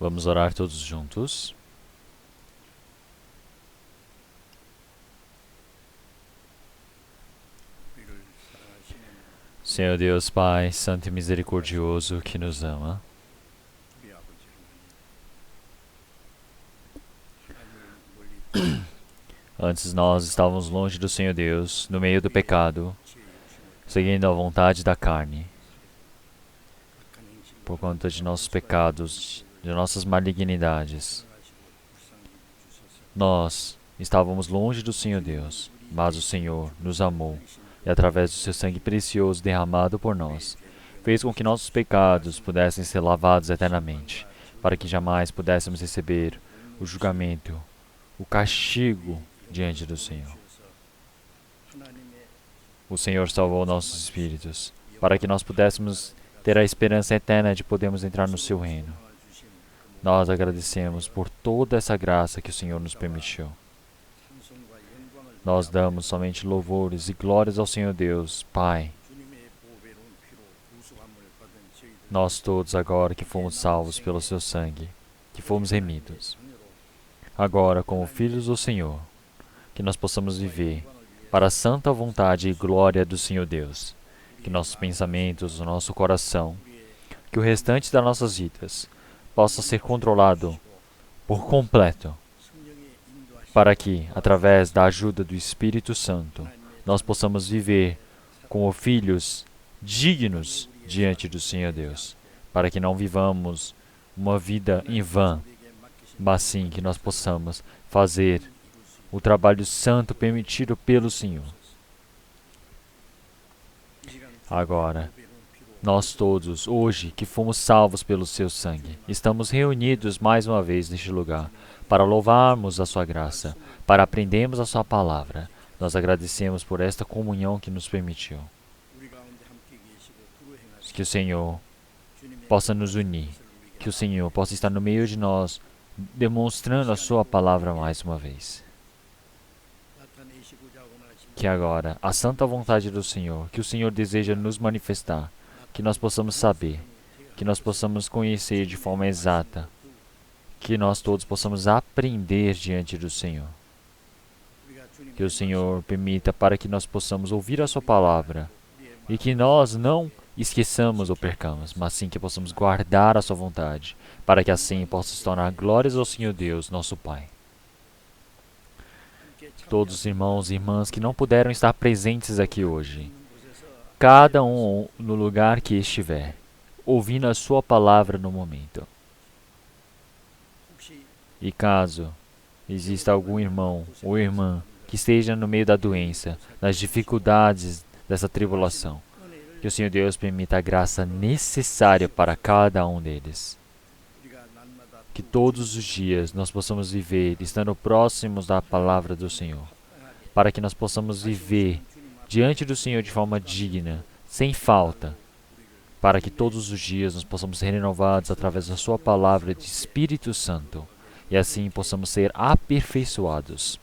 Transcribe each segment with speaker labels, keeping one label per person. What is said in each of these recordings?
Speaker 1: Vamos orar todos juntos. Senhor Deus Pai, Santo e Misericordioso, que nos ama, antes nós estávamos longe do Senhor Deus, no meio do pecado, seguindo a vontade da carne, por conta de nossos pecados, de nossas malignidades. Nós estávamos longe do Senhor Deus, mas o Senhor nos amou e, através do seu sangue precioso derramado por nós, fez com que nossos pecados pudessem ser lavados eternamente, para que jamais pudéssemos receber o julgamento, o castigo diante do Senhor. O Senhor salvou nossos espíritos, para que nós pudéssemos ter a esperança eterna de podermos entrar no seu reino. Nós agradecemos por toda essa graça que o Senhor nos permitiu. Nós damos somente louvores e glórias ao Senhor Deus, Pai. Nós todos agora que fomos salvos pelo seu sangue, que fomos remidos. Agora, como filhos do Senhor, que nós possamos viver para a santa vontade e glória do Senhor Deus. Que nossos pensamentos, o nosso coração, que o restante das nossas vidas possa ser controlado por completo, para que, através da ajuda do Espírito Santo, nós possamos viver como filhos dignos diante do Senhor Deus, para que não vivamos uma vida em vão, mas sim que nós possamos fazer o trabalho santo permitido pelo Senhor. Agora, nós todos, hoje, que fomos salvos pelo seu sangue, estamos reunidos mais uma vez neste lugar para louvarmos a sua graça, para aprendermos a sua palavra. Nós agradecemos por esta comunhão que nos permitiu. Que o Senhor possa nos unir, que o Senhor possa estar no meio de nós, demonstrando a sua palavra mais uma vez. Que agora, a santa vontade do Senhor, que o Senhor deseja nos manifestar, que nós possamos saber, que nós possamos conhecer de forma exata, que nós todos possamos aprender diante do Senhor. Que o Senhor permita para que nós possamos ouvir a sua palavra e que nós não esqueçamos ou percamos, mas sim que possamos guardar a sua vontade, para que assim possa se tornar glórias ao Senhor Deus, nosso Pai. Todos os irmãos e irmãs que não puderam estar presentes aqui hoje, cada um no lugar que estiver, ouvindo a sua palavra no momento. E caso exista algum irmão ou irmã que esteja no meio da doença, das dificuldades dessa tribulação, que o Senhor Deus permita a graça necessária para cada um deles. Que todos os dias nós possamos viver estando próximos da palavra do Senhor, para que nós possamos viver diante do Senhor de forma digna, sem falta, para que todos os dias nós possamos ser renovados através da sua palavra de Espírito Santo, e assim possamos ser aperfeiçoados.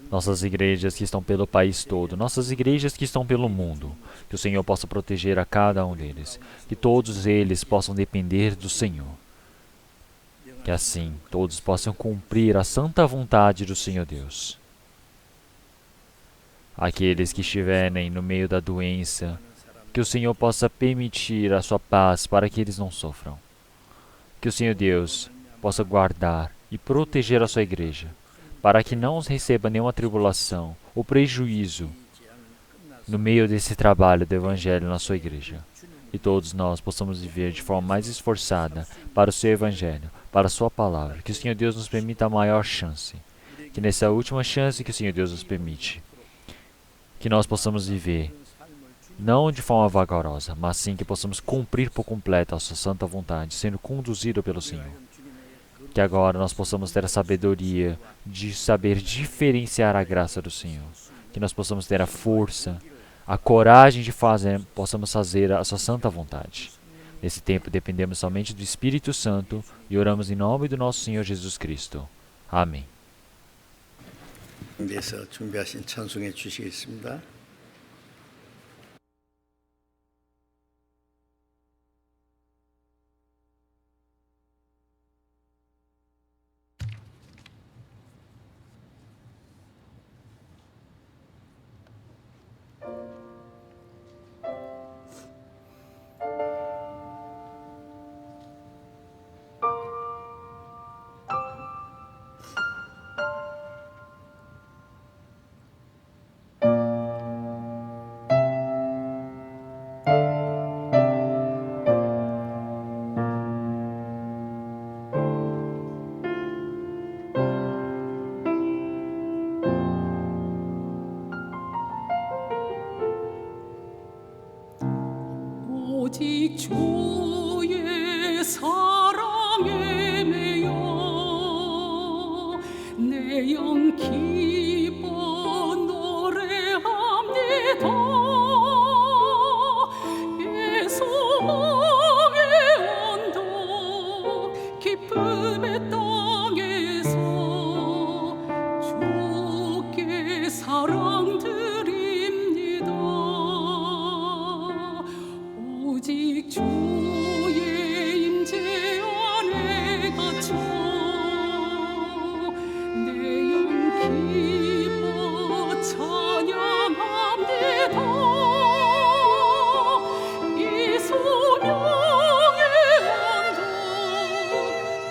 Speaker 1: Nossas igrejas que estão pelo país todo, nossas igrejas que estão pelo mundo, que o Senhor possa proteger a cada um deles, que todos eles possam depender do Senhor. Que assim todos possam cumprir a santa vontade do Senhor Deus. Aqueles que estiverem no meio da doença, que o Senhor possa permitir a sua paz para que eles não sofram. Que o Senhor Deus possa guardar e proteger a sua igreja, para que não receba nenhuma tribulação ou prejuízo no meio desse trabalho do Evangelho na sua igreja. E todos nós possamos viver de forma mais esforçada para o seu Evangelho, para a sua palavra. Que o Senhor Deus nos permita a maior chance. Que nessa última chance que o Senhor Deus nos permite, que nós possamos viver, não de forma vagarosa, mas sim que possamos cumprir por completo a sua santa vontade, sendo conduzido pelo Senhor. Que agora nós possamos ter a sabedoria de saber diferenciar a graça do Senhor. Que nós possamos ter a força, a coragem de possamos fazer a sua santa vontade. Nesse tempo dependemos somente do Espírito Santo e oramos em nome do nosso Senhor Jesus Cristo. Amém.
Speaker 2: 위해서 준비하신 찬송해 주시겠습니다.
Speaker 3: 오직 주의 사랑에 매여 내 영 기뻐 노래합니다. 소망의 언덕 기쁨의 땅에서 주께 사랑 드립니다. 오직 주의 임재 안에 갇혀 내 영 기뻐 찬양합니다. 소명의 언덕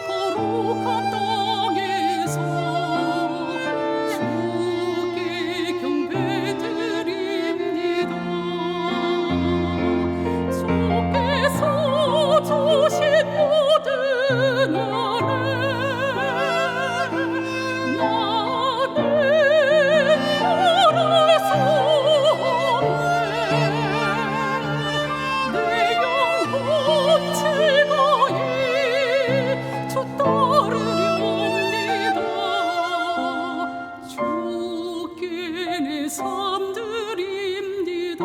Speaker 3: 거룩한 땅에서 주께 경배드립니다. 주께서 주신 모든 은혜 나는 말할 수 없네. 즐거이 주 따르렵니다. 주께 내 삶 드립니다.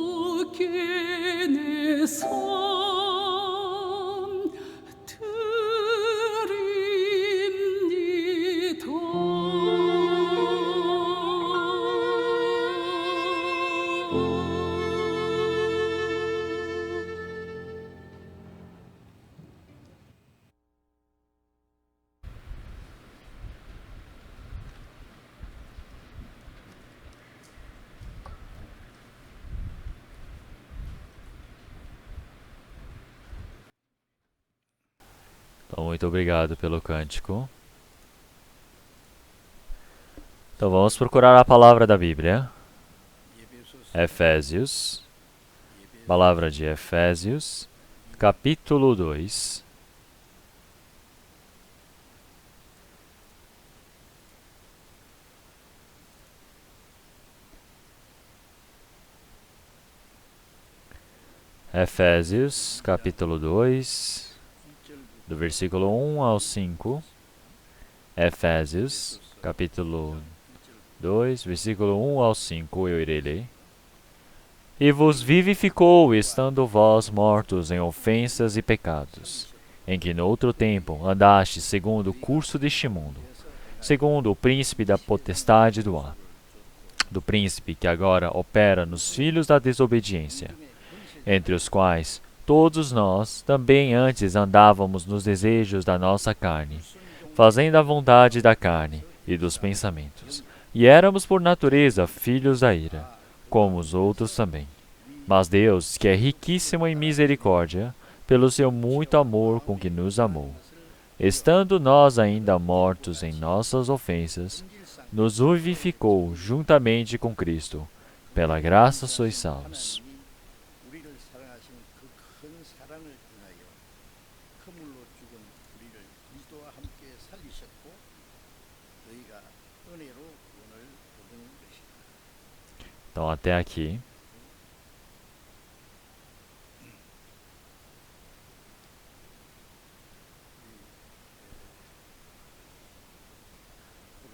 Speaker 3: 주께 내 삶 드립니다.
Speaker 1: Então, muito obrigado pelo cântico. Então vamos procurar a palavra da Bíblia. Efésios. Palavra de Efésios, capítulo 2. Efésios, capítulo 2, do versículo 1 ao 5. Efésios, capítulo 2, versículo 1 ao 5, eu irei ler. E vos vivificou, estando vós mortos em ofensas e pecados, em que noutro tempo andastes segundo o curso deste mundo, segundo o príncipe da potestade do ar, do príncipe que agora opera nos filhos da desobediência, entre os quais todos nós também antes andávamos nos desejos da nossa carne, fazendo a vontade da carne e dos pensamentos, e éramos por natureza filhos da ira, como os outros também. Mas Deus, que é riquíssimo em misericórdia, pelo seu muito amor com que nos amou, estando nós ainda mortos em nossas ofensas, nos vivificou juntamente com Cristo. Pela graça sois salvos. Então, até aqui.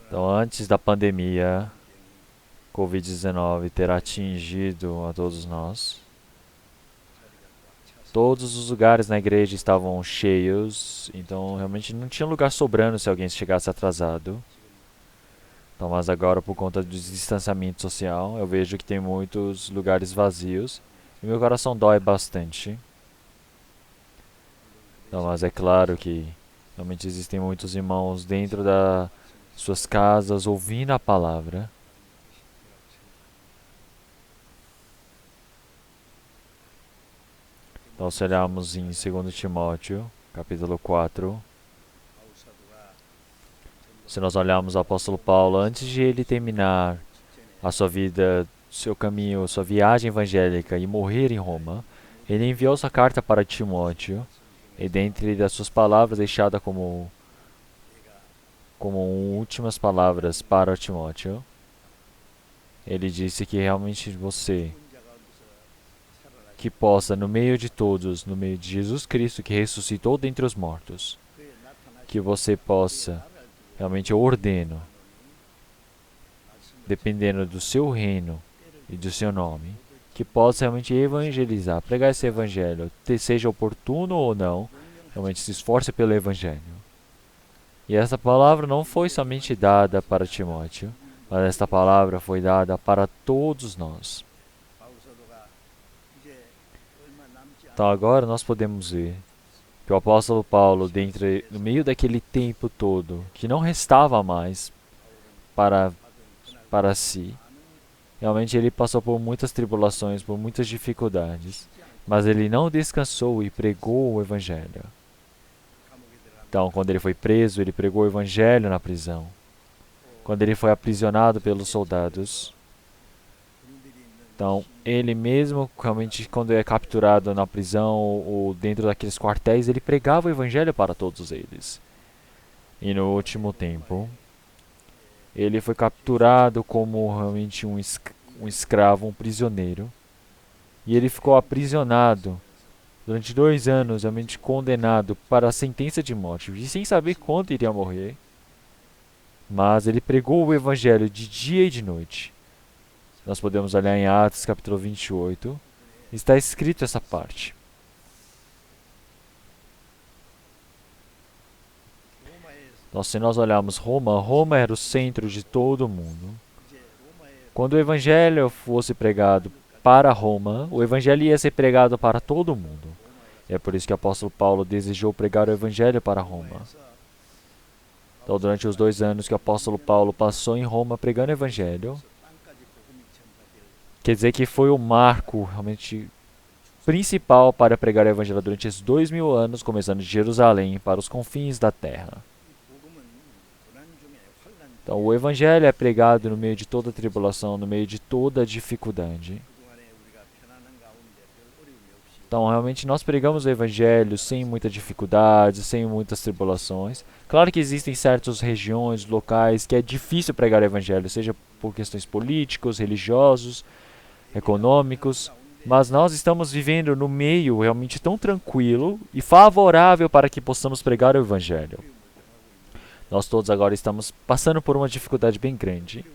Speaker 1: Então, antes da pandemia, Covid-19 ter atingido a todos nós, todos os lugares na igreja estavam cheios, então realmente não tinha lugar sobrando se alguém chegasse atrasado. Então, mas agora, por conta do distanciamento social, eu vejo que tem muitos lugares vazios e meu coração dói bastante. Então, mas é claro que realmente existem muitos irmãos dentro das suas casas ouvindo a palavra. Então, se olharmos em 2 Timóteo, capítulo 4, se nós olharmos o apóstolo Paulo, antes de ele terminar a sua vida, seu caminho, sua viagem evangélica e morrer em Roma, ele enviou sua carta para Timóteo, e dentre das suas palavras deixada como últimas palavras para Timóteo, ele disse que realmente você, que possa, no meio de todos, no meio de Jesus Cristo que ressuscitou dentre os mortos, que você possa, realmente eu ordeno, dependendo do seu reino e do seu nome, que possa realmente evangelizar, pregar esse evangelho, seja oportuno ou não, realmente se esforce pelo evangelho. E essa palavra não foi somente dada para Timóteo, mas esta palavra foi dada para todos nós. Então agora nós podemos ver que o apóstolo Paulo, no meio daquele tempo todo, que não restava mais para si, realmente ele passou por muitas tribulações, por muitas dificuldades, mas ele não descansou e pregou o evangelho. Então, quando ele foi preso, ele pregou o evangelho na prisão. Quando ele foi aprisionado pelos soldados, então, ele mesmo, realmente, quando é capturado na prisão ou dentro daqueles quartéis, ele pregava o evangelho para todos eles. E no último tempo, ele foi capturado como realmente um escravo, um prisioneiro. E ele ficou aprisionado durante 2 anos, realmente condenado para a sentença de morte, e sem saber quando iria morrer. Mas ele pregou o evangelho de dia e de noite. Nós podemos olhar em Atos capítulo 28, está escrito essa parte. Então, se nós olharmos Roma era o centro de todo o mundo. Quando o evangelho fosse pregado para Roma, o evangelho ia ser pregado para todo o mundo. E é por isso que o apóstolo Paulo desejou pregar o evangelho para Roma. Então, durante os 2 anos que o apóstolo Paulo passou em Roma pregando o evangelho, quer dizer que foi o marco realmente principal para pregar o evangelho durante esses 2000 anos, começando de Jerusalém para os confins da terra. Então, o evangelho é pregado no meio de toda tribulação, no meio de toda dificuldade. Então, realmente, nós pregamos o evangelho sem muita dificuldade, sem muitas tribulações. Claro que existem certas regiões, locais, que é difícil pregar o evangelho, seja por questões políticos, religiosos, econômicos, mas nós estamos vivendo no meio realmente tão tranquilo e favorável para que possamos pregar o evangelho. Nós todos agora estamos passando por uma dificuldade bem grande,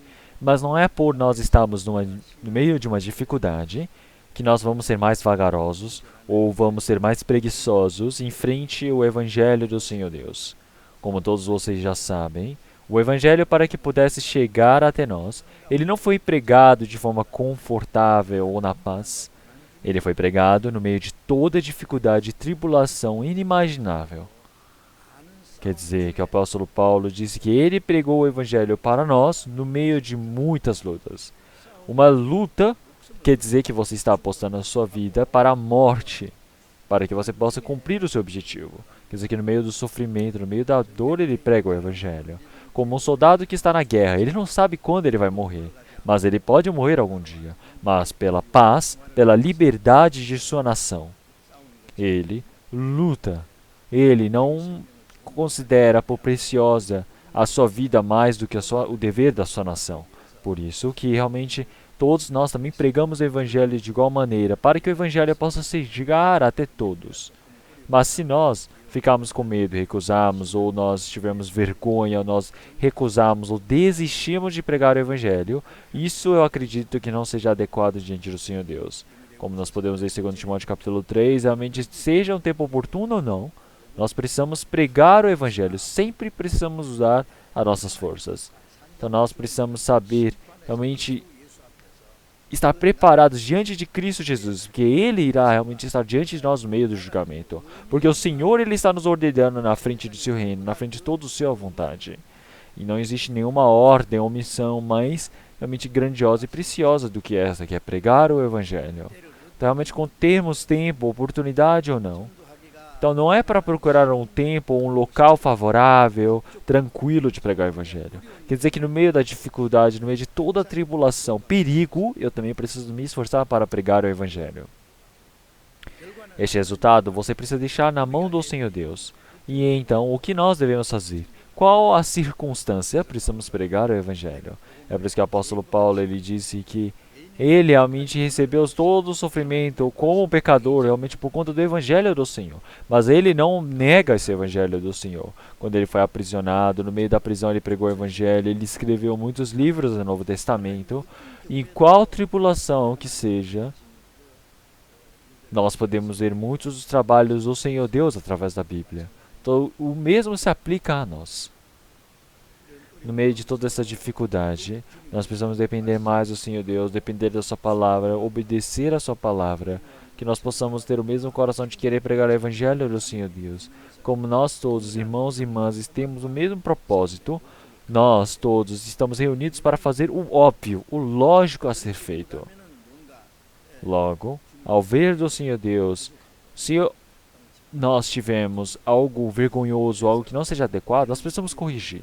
Speaker 1: mas não é por nós estarmos no meio de uma dificuldade que nós vamos ser mais vagarosos ou vamos ser mais preguiçosos em frente ao evangelho do Senhor Deus. Como todos vocês já sabem, o evangelho, para que pudesse chegar até nós, ele não foi pregado de forma confortável ou na paz. Ele foi pregado no meio de toda dificuldade e tribulação inimaginável. Quer dizer que o apóstolo Paulo disse que ele pregou o evangelho para nós no meio de muitas lutas. Uma luta quer dizer que você está apostando a sua vida para a morte, para que você possa cumprir o seu objetivo. Quer dizer que no meio do sofrimento, no meio da dor, ele prega o evangelho. Como um soldado que está na guerra, ele não sabe quando ele vai morrer, mas ele pode morrer algum dia. Mas pela paz, pela liberdade de sua nação, ele luta. Ele não considera por preciosa a sua vida mais do que o dever da sua nação. Por isso que realmente todos nós também pregamos o Evangelho de igual maneira, para que o Evangelho possa chegar até todos. Mas se nós ficarmos com medo, recusarmos, ou nós tivermos vergonha, ou nós recusarmos ou desistirmos de pregar o Evangelho, isso eu acredito que não seja adequado diante do Senhor Deus. Como nós podemos ver em 2 Timóteo capítulo 3, realmente seja um tempo oportuno ou não, nós precisamos pregar o Evangelho, sempre precisamos usar as nossas forças. Então nós precisamos saber realmente estar preparados diante de Cristo Jesus, porque Ele irá realmente estar diante de nós no meio do julgamento. Porque o Senhor, Ele está nos ordenando na frente do seu reino, na frente de toda a sua vontade. E não existe nenhuma ordem ou missão mais realmente grandiosa e preciosa do que essa, que é pregar o Evangelho. Então, realmente, quando termos tempo, oportunidade ou não, então não é para procurar um tempo ou um local favorável, tranquilo de pregar o Evangelho. Quer dizer que no meio da dificuldade, no meio de toda a tribulação, perigo, eu também preciso me esforçar para pregar o Evangelho. Este resultado você precisa deixar na mão do Senhor Deus. E então, o que nós devemos fazer? Qual a circunstância precisamos pregar o Evangelho? É por isso que o apóstolo Paulo ele disse que ele realmente recebeu todo o sofrimento como pecador, realmente por conta do Evangelho do Senhor. Mas ele não nega esse Evangelho do Senhor. Quando ele foi aprisionado, no meio da prisão ele pregou o Evangelho, ele escreveu muitos livros do Novo Testamento. Em qual tribulação que seja, nós podemos ver muitos dos trabalhos do Senhor Deus através da Bíblia. Então, o mesmo se aplica a nós. No meio de toda essa dificuldade, nós precisamos depender mais do Senhor Deus, depender da sua palavra, obedecer a sua palavra, que nós possamos ter o mesmo coração de querer pregar o Evangelho do Senhor Deus. Como nós todos, irmãos e irmãs, temos o mesmo propósito, nós todos estamos reunidos para fazer o óbvio, o lógico a ser feito. Logo, ao ver do Senhor Deus, se nós tivermos algo vergonhoso, algo que não seja adequado, nós precisamos corrigir.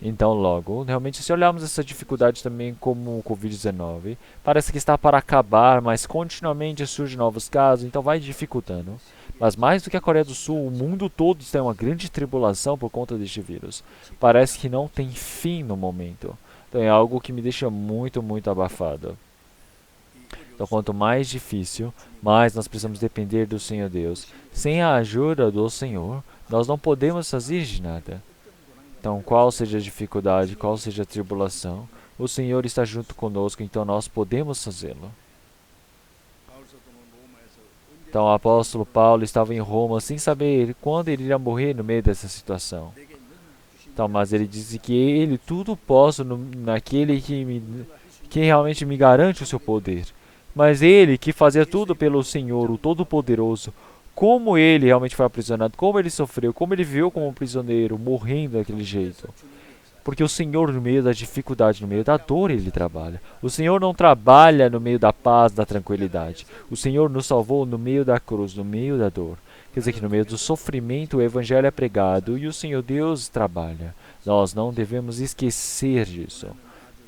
Speaker 1: Então, logo, realmente, se olharmos essa dificuldade também como o Covid-19, parece que está para acabar, mas continuamente surgem novos casos, então vai dificultando. Mas mais do que a Coreia do Sul, o mundo todo está em uma grande tribulação por conta deste vírus. Parece que não tem fim no momento. Então é algo que me deixa muito, muito abafado. Então, quanto mais difícil, mais nós precisamos depender do Senhor Deus. Sem a ajuda do Senhor, nós não podemos fazer de nada. Então, qual seja a dificuldade, qual seja a tribulação, o Senhor está junto conosco, então nós podemos fazê-lo. Então, o apóstolo Paulo estava em Roma sem saber quando ele iria morrer no meio dessa situação. Então, mas ele disse que ele tudo posso naquele que realmente me garante o seu poder. Mas ele que fazia tudo pelo Senhor, o Todo-Poderoso, como ele realmente foi aprisionado, como ele sofreu, como ele viveu como um prisioneiro, morrendo daquele jeito. Porque o Senhor, no meio da dificuldade, no meio da dor, Ele trabalha. O Senhor não trabalha no meio da paz, da tranquilidade. O Senhor nos salvou no meio da cruz, no meio da dor. Quer dizer que no meio do sofrimento o Evangelho é pregado e o Senhor Deus trabalha. Nós não devemos esquecer disso.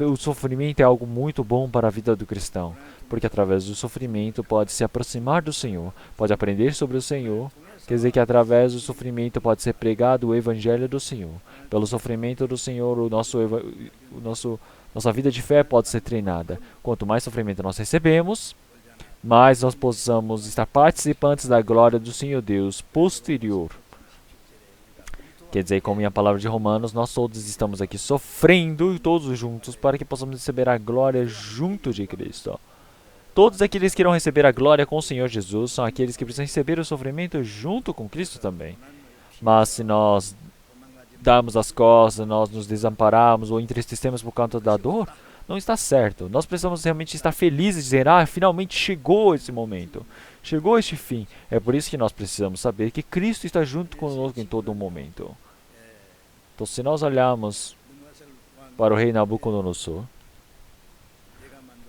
Speaker 1: O sofrimento é algo muito bom para a vida do cristão, porque através do sofrimento pode se aproximar do Senhor, pode aprender sobre o Senhor. Quer dizer que através do sofrimento pode ser pregado o Evangelho do Senhor. Pelo sofrimento do Senhor, nossa vida de fé pode ser treinada. Quanto mais sofrimento nós recebemos, mais nós possamos estar participantes da glória do Senhor Deus posterior. Quer dizer, como em a palavra de Romanos, nós todos estamos aqui sofrendo, todos juntos, para que possamos receber a glória junto de Cristo. Todos aqueles que irão receber a glória com o Senhor Jesus são aqueles que precisam receber o sofrimento junto com Cristo também. Mas se nós darmos as costas, nós nos desampararmos ou entristecemos por causa da dor, não está certo. Nós precisamos realmente estar felizes e dizer, finalmente chegou esse momento. Chegou este fim. É por isso que nós precisamos saber que Cristo está junto conosco em todo momento. Então, se nós olharmos para o rei Nabucodonosor,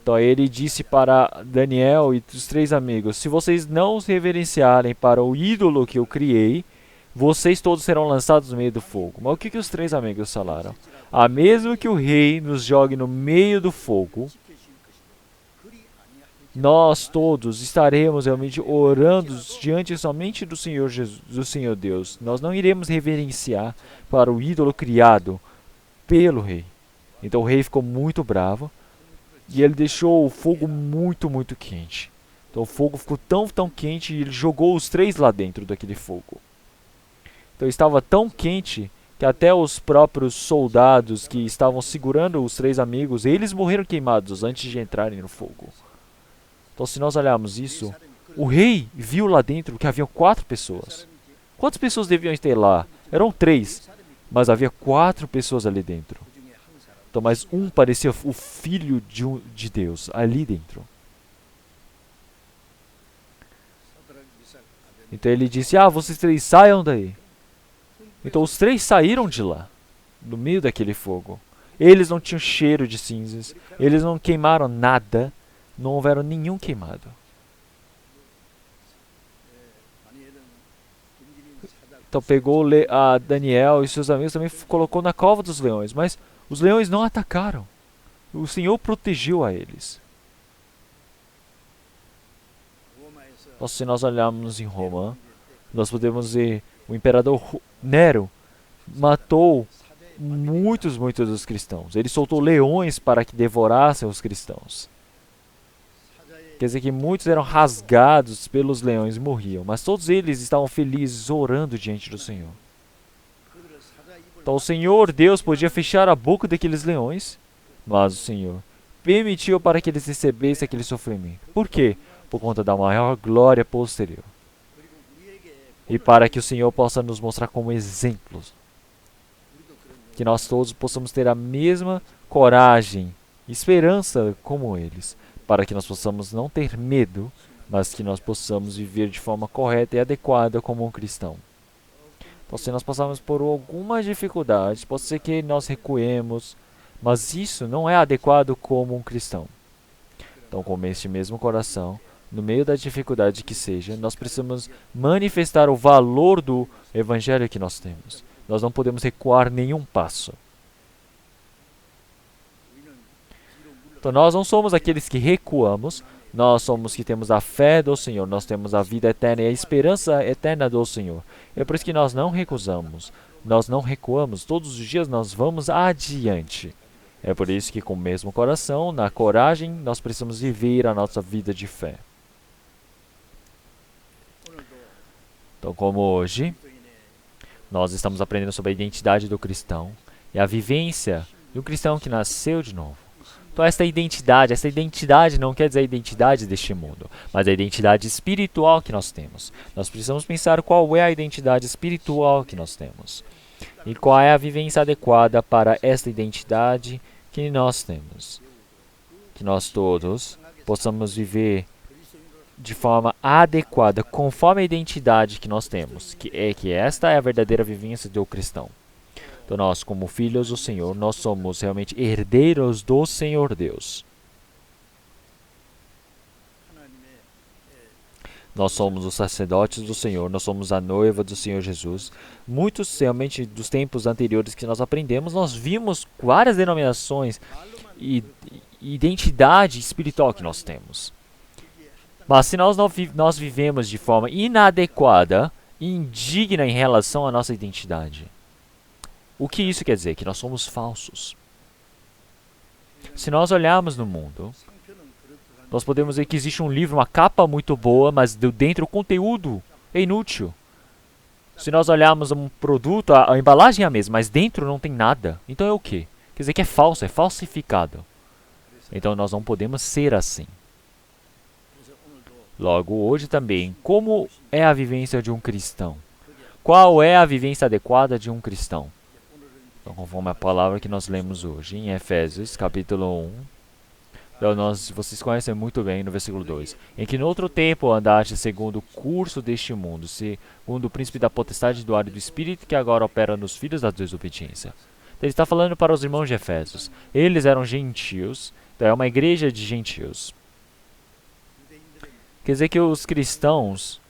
Speaker 1: então ele disse para Daniel e os 3 amigos, se vocês não se reverenciarem para o ídolo que eu criei, vocês todos serão lançados no meio do fogo. Mas o que os 3 amigos falaram? Mesmo que o rei nos jogue no meio do fogo, nós todos estaremos realmente orando diante somente do Senhor Jesus, do Senhor Deus. Nós não iremos reverenciar para o ídolo criado pelo rei. Então o rei ficou muito bravo. E ele deixou o fogo muito, muito quente. Então o fogo ficou tão quente e ele jogou os 3 lá dentro daquele fogo. Então estava tão quente que até os próprios soldados que estavam segurando os 3 amigos, eles morreram queimados antes de entrarem no fogo. Então se nós olharmos isso, o rei viu lá dentro que havia 4 pessoas. Quantas pessoas deviam ter lá? Eram 3, mas havia 4 pessoas ali dentro. Então, mas um parecia o filho de Deus ali dentro. Então ele disse, vocês 3 saiam daí. Então os 3 saíram de lá, no meio daquele fogo. Eles não tinham cheiro de cinzas, eles não queimaram nada, não houveram nenhum queimado. Então pegou a Daniel e seus amigos também colocou na cova dos leões, mas os leões não atacaram. O Senhor protegeu a eles. Então, se nós olharmos em Roma, nós podemos ver o imperador Nero matou muitos dos cristãos. Ele soltou leões para que devorassem os cristãos. Quer dizer que muitos eram rasgados pelos leões e morriam, mas todos eles estavam felizes orando diante do Senhor. Então o Senhor Deus podia fechar a boca daqueles leões, mas o Senhor permitiu para que eles recebessem aquele sofrimento. Por quê? Por conta da maior glória posterior. E para que o Senhor possa nos mostrar como exemplos. Que nós todos possamos ter a mesma coragem e esperança como eles. Para que nós possamos não ter medo, mas que nós possamos viver de forma correta e adequada como um cristão. Então, se nós passarmos por alguma dificuldade, pode ser que nós recuemos, mas isso não é adequado como um cristão. Então, com este mesmo coração, no meio da dificuldade que seja, nós precisamos manifestar o valor do evangelho que nós temos. Nós não podemos recuar nenhum passo. Então nós não somos aqueles que recuamos, nós somos que temos a fé do Senhor, nós temos a vida eterna e a esperança eterna do Senhor. É por isso que nós não recusamos, nós não recuamos, todos os dias nós vamos adiante. É por isso que com o mesmo coração, na coragem, nós precisamos viver a nossa vida de fé. Então, como hoje, nós estamos aprendendo sobre a identidade do cristão e a vivência do cristão que nasceu de novo. Então, essa identidade não quer dizer a identidade deste mundo, mas a identidade espiritual que nós temos. Nós precisamos pensar qual é a identidade espiritual que nós temos e qual é a vivência adequada para esta identidade que nós temos. Que nós todos possamos viver de forma adequada, conforme a identidade que nós temos, que esta é a verdadeira vivência do cristão. Então nós, como filhos do Senhor, nós somos realmente herdeiros do Senhor Deus. Nós somos os sacerdotes do Senhor, nós somos a noiva do Senhor Jesus. Muitos realmente dos tempos anteriores que nós aprendemos, nós vimos várias denominações e identidade espiritual que nós temos. Mas se nós vivemos de forma inadequada e indigna em relação à nossa identidade, o que isso quer dizer? Que nós somos falsos. Se nós olharmos no mundo, nós podemos ver que existe um livro, uma capa muito boa, mas dentro o conteúdo é inútil. Se nós olharmos um produto, a embalagem é a mesma, mas dentro não tem nada. Então é o quê? Quer dizer que é falso, é falsificado. Então nós não podemos ser assim. Logo, hoje também, como é a vivência de um cristão? Qual é a vivência adequada de um cristão? Então, conforme a palavra que nós lemos hoje, em Efésios, capítulo 1, então vocês conhecem muito bem no versículo 2. Em que no outro tempo andaste segundo o curso deste mundo, segundo o príncipe da potestade do ar e do espírito que agora opera nos filhos da desobediência. Então, ele está falando para os irmãos de Efésios. Eles eram gentios, então é uma igreja de gentios. Quer dizer que os cristãos,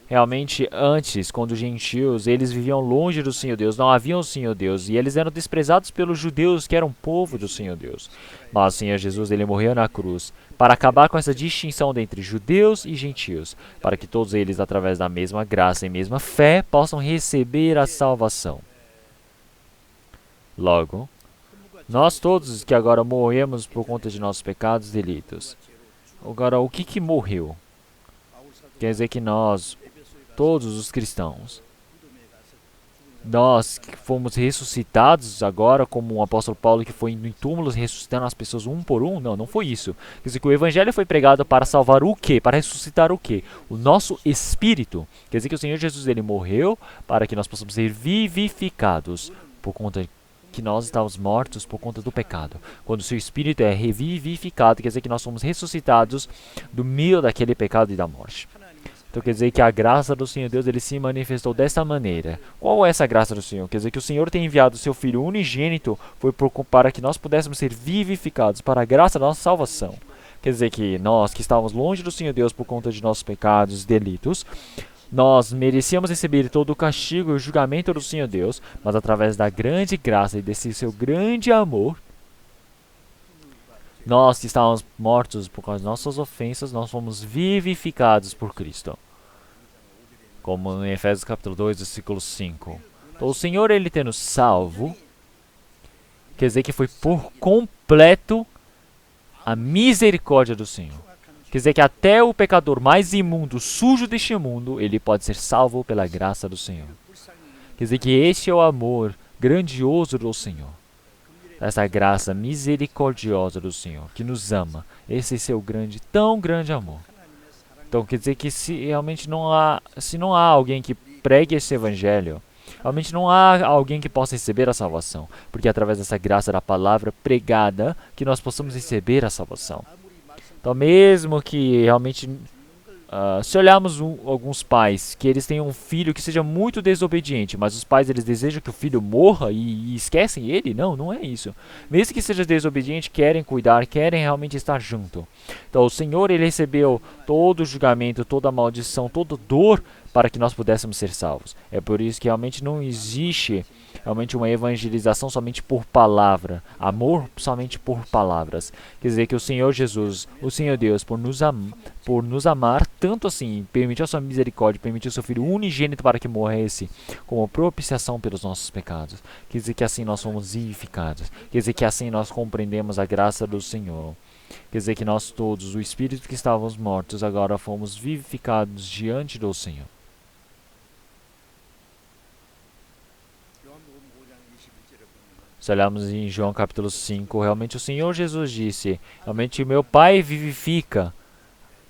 Speaker 1: realmente antes, quando os gentios, eles viviam longe do Senhor Deus, não haviam o Senhor Deus, e eles eram desprezados pelos judeus, que eram povo do Senhor Deus. Mas o Senhor Jesus, ele morreu na cruz, para acabar com essa distinção entre judeus e gentios, para que todos eles, através da mesma graça e mesma fé, possam receber a salvação. Logo, Nós todos que agora morremos por conta de nossos pecados e delitos. Agora, o que morreu? Quer dizer que nós, todos os cristãos, nós que fomos ressuscitados agora, como o apóstolo Paulo que foi indo em túmulos ressuscitando as pessoas um por um? Não, não foi isso. Quer dizer que o evangelho foi pregado para salvar o quê? Para ressuscitar o quê? O nosso espírito. Quer dizer que o Senhor Jesus ele morreu para que nós possamos ser vivificados por conta que nós estávamos mortos por conta do pecado. Quando o seu espírito é revivificado, quer dizer que nós somos ressuscitados do meio daquele pecado e da morte. Então quer dizer que a graça do Senhor Deus ele se manifestou desta maneira. Qual é essa graça do Senhor? Quer dizer que o Senhor tem enviado o seu Filho unigênito para que nós pudéssemos ser vivificados para a graça da nossa salvação. Quer dizer que nós que estávamos longe do Senhor Deus por conta de nossos pecados e delitos, nós merecíamos receber todo o castigo e o julgamento do Senhor Deus, mas através da grande graça e desse seu grande amor, nós que estávamos mortos por causa de nossas ofensas, nós fomos vivificados por Cristo. Como em Efésios capítulo 2, versículo 5. Então o Senhor, ele tendo salvo, quer dizer que foi por completo a misericórdia do Senhor. Quer dizer que até o pecador mais imundo, sujo deste mundo, ele pode ser salvo pela graça do Senhor. Quer dizer que este é o amor grandioso do Senhor. Essa graça misericordiosa do Senhor, que nos ama. Esse é seu grande, tão grande amor. Então quer dizer que se realmente não há alguém que pregue esse evangelho, realmente não há alguém que possa receber a salvação. Porque é através dessa graça da palavra pregada que nós possamos receber a salvação. Então mesmo que realmente, se olharmos alguns pais, que eles tenham um filho que seja muito desobediente, mas os pais eles desejam que o filho morra e esquecem ele, não é isso. Mesmo que seja desobediente, querem cuidar, querem realmente estar junto. Então o Senhor ele recebeu todo o julgamento, toda a maldição, toda a dor para que nós pudéssemos ser salvos. É por isso que realmente não existe realmente uma evangelização somente por palavra, amor somente por palavras. Quer dizer que o Senhor Jesus, o Senhor Deus, por nos amar tanto assim, permitiu a sua misericórdia, permitiu o seu Filho unigênito para que morresse como propiciação pelos nossos pecados. Quer dizer que assim nós somos vivificados. Quer dizer que assim nós compreendemos a graça do Senhor. Quer dizer que nós todos, o Espírito que estávamos mortos, agora fomos vivificados diante do Senhor. Se olharmos em João capítulo 5, realmente o Senhor Jesus disse, realmente o meu Pai vivifica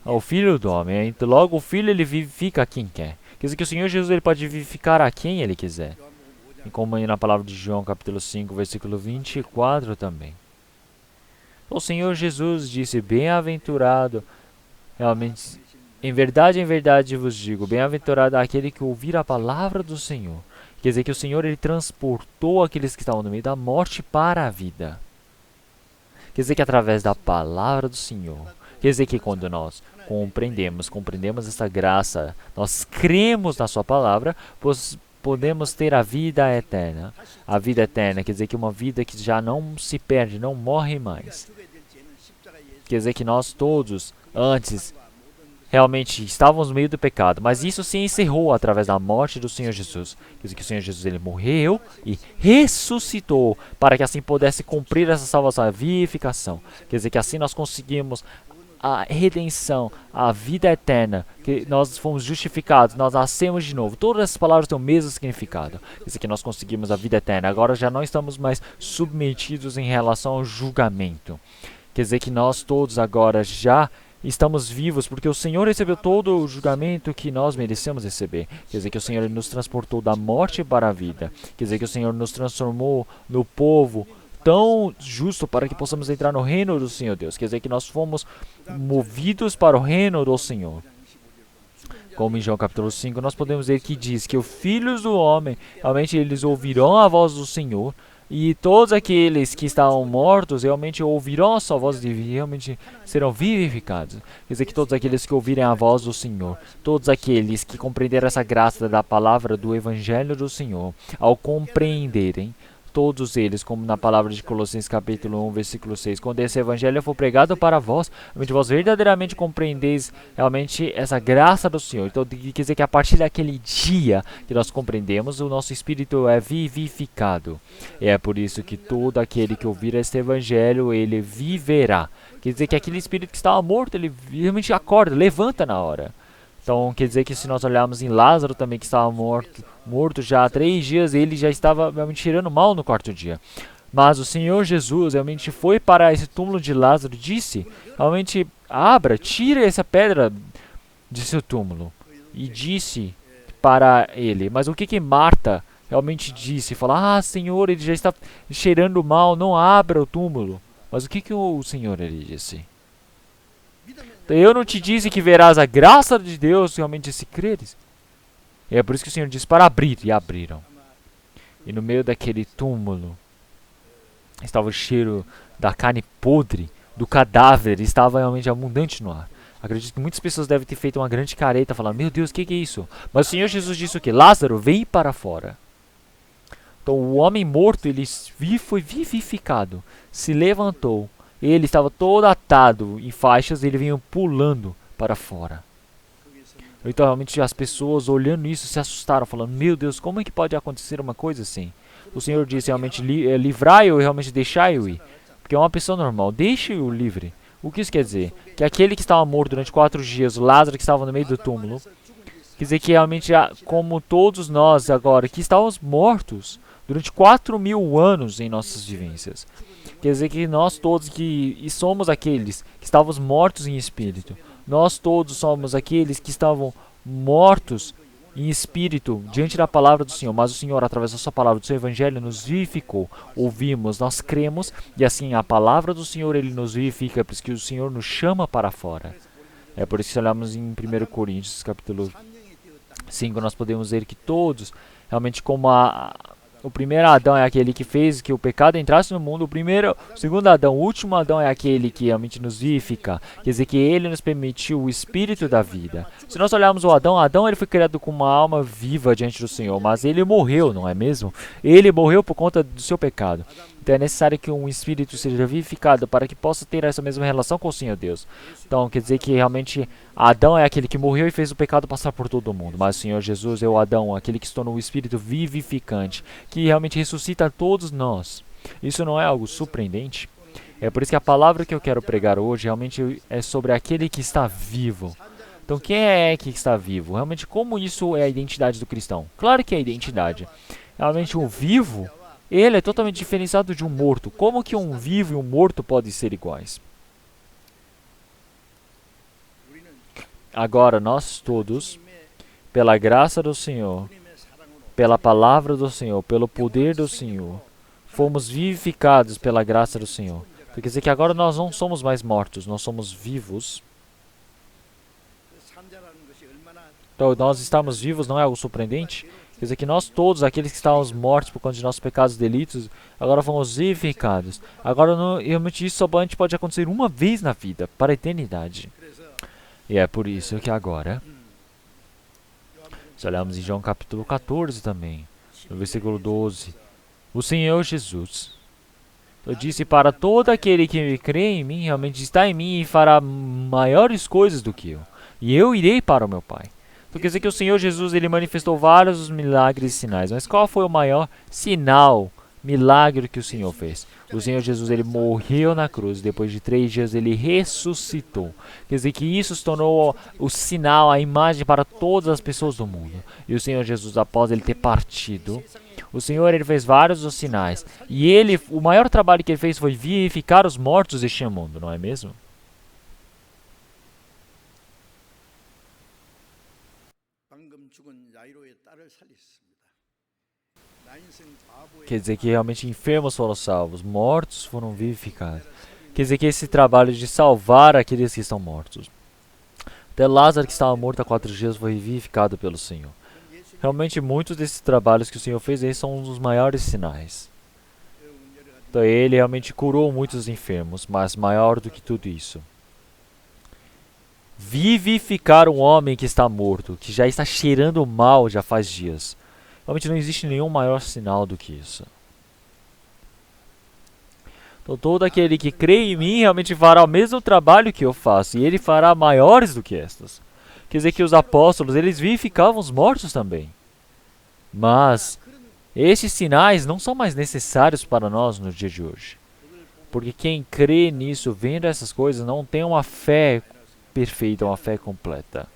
Speaker 1: ao Filho do Homem, então logo o Filho ele vivifica a quem quer. Quer dizer que o Senhor Jesus ele pode vivificar a quem ele quiser. E como aí na palavra de João capítulo 5, versículo 24 também. O Senhor Jesus disse, bem-aventurado, realmente, em verdade vos digo, bem-aventurado aquele que ouvir a palavra do Senhor. Quer dizer que o Senhor ele transportou aqueles que estavam no meio da morte para a vida. Quer dizer que através da palavra do Senhor, quer dizer que quando nós compreendemos essa graça, nós cremos na sua palavra, podemos ter a vida eterna. A vida eterna quer dizer que uma vida que já não se perde, não morre mais. Quer dizer que nós todos, antes, realmente estávamos no meio do pecado, mas isso se encerrou através da morte do Senhor Jesus. Quer dizer que o Senhor Jesus ele morreu e ressuscitou para que assim pudesse cumprir essa salvação, a vivificação. Quer dizer que assim nós conseguimos a redenção, a vida eterna, que nós fomos justificados, nós nascemos de novo. Todas essas palavras têm o mesmo significado. Quer dizer que nós conseguimos a vida eterna. Agora já não estamos mais submetidos em relação ao julgamento. Quer dizer que nós todos agora já estamos vivos porque o Senhor recebeu todo o julgamento que nós merecemos receber. Quer dizer que o Senhor nos transportou da morte para a vida. Quer dizer que o Senhor nos transformou no povo tão justo para que possamos entrar no reino do Senhor Deus. Quer dizer que nós fomos movidos para o reino do Senhor. Como em João capítulo 5, nós podemos ver que diz que os filhos do homem, realmente eles ouvirão a voz do Senhor, e todos aqueles que estavam mortos realmente ouvirão a sua voz e realmente serão vivificados. Quer dizer que todos aqueles que ouvirem a voz do Senhor, todos aqueles que compreenderam essa graça da palavra do Evangelho do Senhor, ao compreenderem, todos eles, como na palavra de Colossenses capítulo 1, versículo 6. Quando esse evangelho for pregado para vós, realmente vós verdadeiramente compreendeis realmente essa graça do Senhor. Então quer dizer que a partir daquele dia que nós compreendemos, o nosso espírito é vivificado. E é por isso que todo aquele que ouvir este evangelho, ele viverá. Quer dizer que aquele espírito que estava morto, ele realmente acorda, levanta na hora. Então quer dizer que se nós olharmos em Lázaro também, que estava morto já há 3 dias, ele já estava realmente cheirando mal no 4º dia. Mas o Senhor Jesus realmente foi para esse túmulo de Lázaro e disse, realmente, abra, tira essa pedra de seu túmulo. E disse para ele. Mas o que Marta realmente disse? Fala, Senhor, ele já está cheirando mal, não abra o túmulo. Mas o que o Senhor ele disse? Eu não te disse que verás a graça de Deus realmente se creres. E é por isso que o Senhor disse para abrir, e abriram. E no meio daquele túmulo estava o cheiro da carne podre, do cadáver, estava realmente abundante no ar. Acredito que muitas pessoas devem ter feito uma grande careta, falando, meu Deus, o que é isso? Mas o Senhor Jesus disse o quê? Lázaro, vem para fora. Então o homem morto, ele foi vivificado, se levantou. Ele estava todo atado em faixas e ele vinha pulando para fora. Então realmente as pessoas olhando isso se assustaram, falando, meu Deus, como é que pode acontecer uma coisa assim? O Senhor disse realmente, livrai-o e realmente deixai-o ir. Porque é uma pessoa normal, deixe-o livre. O que isso quer dizer? Que aquele que estava morto durante 4 dias, o Lázaro que estava no meio do túmulo, quer dizer que realmente, como todos nós agora, que estávamos mortos durante 4.000 anos em nossas vivências. Quer dizer que nós todos que somos aqueles que estávamos mortos em espírito. Nós todos somos aqueles que estavam mortos em espírito diante da palavra do Senhor. Mas o Senhor, através da sua palavra, do seu evangelho, nos vivificou. Ouvimos, nós cremos e assim a palavra do Senhor, ele nos vivifica, porque o Senhor nos chama para fora. É por isso que se olhamos em 1 Coríntios, capítulo 5, nós podemos ver que todos, realmente como o primeiro Adão é aquele que fez que o pecado entrasse no mundo. O segundo Adão, o último Adão é aquele que realmente nos vivifica. Quer dizer que ele nos permitiu o espírito da vida. Se nós olharmos o Adão ele foi criado com uma alma viva diante do Senhor. Mas ele morreu, não é mesmo? Ele morreu por conta do seu pecado. Então é necessário que um espírito seja vivificado para que possa ter essa mesma relação com o Senhor Deus. Então quer dizer que realmente Adão é aquele que morreu e fez o pecado passar por todo mundo. Mas o Senhor Jesus é o Adão, aquele que se tornou o espírito vivificante, que realmente ressuscita todos nós. Isso não é algo surpreendente? É por isso que a palavra que eu quero pregar hoje realmente é sobre aquele que está vivo. Então quem é que está vivo? Realmente como isso é a identidade do cristão? Claro que é a identidade. Realmente o vivo, ele é totalmente diferenciado de um morto. Como que um vivo e um morto podem ser iguais? Agora nós todos, pela graça do Senhor, pela palavra do Senhor, pelo poder do Senhor, fomos vivificados pela graça do Senhor. Quer dizer que agora nós não somos mais mortos, nós somos vivos. Então nós estamos vivos não é algo surpreendente? Quer dizer que nós todos, aqueles que estávamos mortos por conta de nossos pecados e delitos, agora fomos vivificados. Agora, realmente, isso somente pode acontecer uma vez na vida, para a eternidade. E é por isso que agora, se olharmos em João capítulo 14 também, no versículo 12, o Senhor Jesus, eu disse para todo aquele que crê em mim, realmente está em mim e fará maiores coisas do que eu. E eu irei para o meu Pai. Então quer dizer que o Senhor Jesus, ele manifestou vários milagres e sinais. Mas qual foi o maior sinal, milagre que o Senhor fez? O Senhor Jesus, ele morreu na cruz. E depois de 3 dias, ele ressuscitou. Quer dizer que isso se tornou o sinal, a imagem para todas as pessoas do mundo. E o Senhor Jesus, após ele ter partido, o Senhor, ele fez vários os sinais. E o maior trabalho que ele fez foi vivificar os mortos deste mundo, não é mesmo? Quer dizer que realmente enfermos foram salvos, mortos foram vivificados. Quer dizer que esse trabalho de salvar aqueles que estão mortos. Até Lázaro, que estava morto há 4 dias, foi vivificado pelo Senhor. Realmente muitos desses trabalhos que o Senhor fez aí são um dos maiores sinais. Então ele realmente curou muitos enfermos, mas maior do que tudo isso, vivificar um homem que está morto, que já está cheirando mal já faz dias. Realmente não existe nenhum maior sinal do que isso. Então todo aquele que crê em mim realmente fará o mesmo trabalho que eu faço, e ele fará maiores do que estas. Quer dizer que os apóstolos, eles vivificavam os mortos também. Mas esses sinais não são mais necessários para nós no dia de hoje. Porque quem crê nisso, vendo essas coisas, não tem uma fé perfeita, uma fé completa.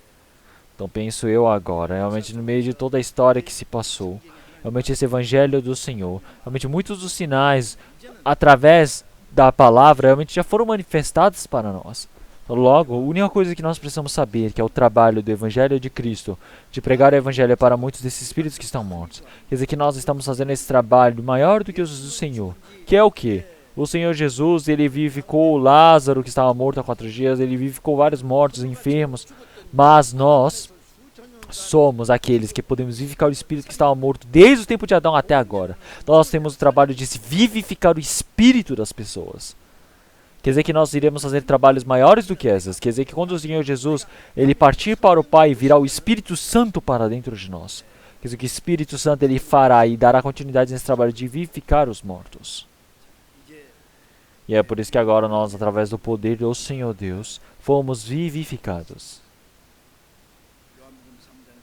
Speaker 1: Então penso eu agora, realmente no meio de toda a história que se passou, realmente esse evangelho do Senhor, realmente muitos dos sinais, através da palavra, realmente já foram manifestados para nós. Então, logo, a única coisa que nós precisamos saber, que é o trabalho do evangelho de Cristo, de pregar o evangelho para muitos desses espíritos que estão mortos. Quer dizer que nós estamos fazendo esse trabalho maior do que os do Senhor, que é o quê? O Senhor Jesus, ele vivificou Lázaro, que estava morto há 4 dias, ele vivificou vários mortos, enfermos, mas nós somos aqueles que podemos vivificar o espírito que estava morto desde o tempo de Adão até agora. Nós temos o trabalho de se vivificar o espírito das pessoas. Quer dizer que nós iremos fazer trabalhos maiores do que essas. Quer dizer que quando o Senhor Jesus, ele partir para o Pai, virá o Espírito Santo para dentro de nós. Quer dizer que o Espírito Santo, ele fará e dará continuidade nesse trabalho de vivificar os mortos. E é por isso que agora nós, através do poder do Senhor Deus, fomos vivificados.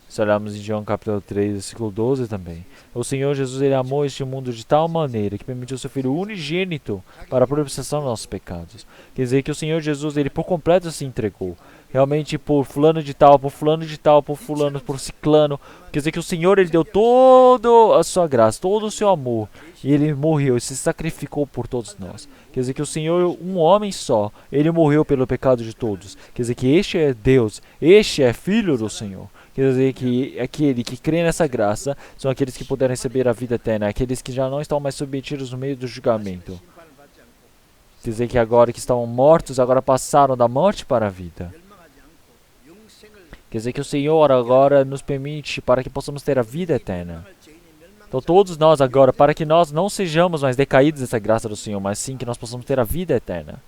Speaker 1: Se olharmos em João capítulo 3, versículo 12 também. O Senhor Jesus, ele amou este mundo de tal maneira que permitiu seu Filho unigênito para a propiciação dos nossos pecados. Quer dizer que o Senhor Jesus, ele por completo se entregou. Realmente por fulano de tal, por fulano de tal, por fulano, por ciclano. Quer dizer que o Senhor, ele deu toda a sua graça, todo o seu amor. E ele morreu, e se sacrificou por todos nós. Quer dizer que o Senhor, um homem só, ele morreu pelo pecado de todos. Quer dizer que este é Deus, este é Filho do Senhor. Quer dizer que aquele que crê nessa graça são aqueles que puderam receber a vida eterna, aqueles que já não estão mais submetidos no meio do julgamento. Quer dizer que agora que estavam mortos, agora passaram da morte para a vida. Quer dizer que o Senhor agora nos permite para que possamos ter a vida eterna. Então todos nós agora, para que nós não sejamos mais decaídos dessa graça do Senhor, mas sim que nós possamos ter a vida eterna.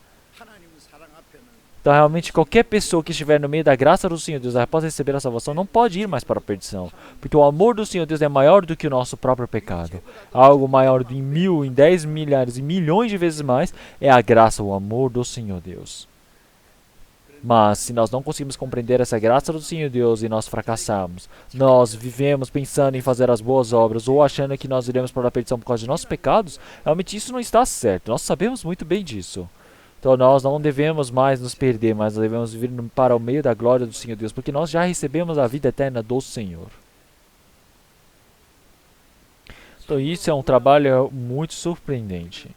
Speaker 1: Então realmente qualquer pessoa que estiver no meio da graça do Senhor Deus, após receber a salvação, não pode ir mais para a perdição. Porque o amor do Senhor Deus é maior do que o nosso próprio pecado. Algo maior em 1000, em 10 milhares, em milhões de vezes mais, é a graça, o amor do Senhor Deus. Mas se nós não conseguimos compreender essa graça do Senhor Deus e nós fracassarmos, nós vivemos pensando em fazer as boas obras ou achando que nós iremos para a perdição por causa de nossos pecados, realmente isso não está certo. Nós sabemos muito bem disso. Então nós não devemos mais nos perder, mas devemos vir para o meio da glória do Senhor Deus, porque nós já recebemos a vida eterna do Senhor. Então isso é um trabalho muito surpreendente.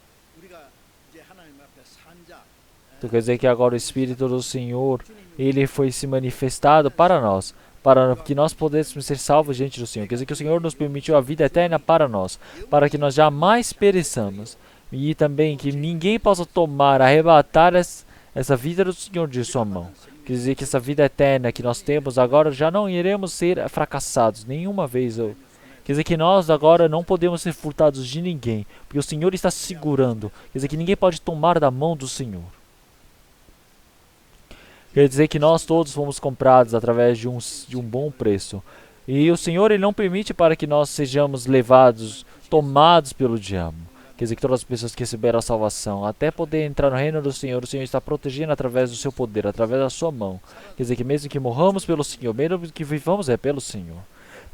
Speaker 1: Então quer dizer que agora o Espírito do Senhor, ele foi se manifestado para nós, para que nós pudéssemos ser salvos diante do Senhor. Quer dizer que o Senhor nos permitiu a vida eterna para nós, para que nós jamais pereçamos. E também que ninguém possa tomar, arrebatar essa vida do Senhor de sua mão. Quer dizer que essa vida eterna que nós temos agora, já não iremos ser fracassados nenhuma vez. Quer dizer que nós agora não podemos ser furtados de ninguém, porque o Senhor está segurando. Quer dizer que ninguém pode tomar da mão do Senhor. Quer dizer que nós todos fomos comprados através de um bom preço. E o Senhor, ele não permite para que nós sejamos levados, tomados pelo diabo. Quer dizer que todas as pessoas que receberam a salvação, até poder entrar no reino do Senhor, o Senhor está protegendo através do seu poder, através da sua mão. Quer dizer que mesmo que morramos pelo Senhor, mesmo que vivamos é pelo Senhor.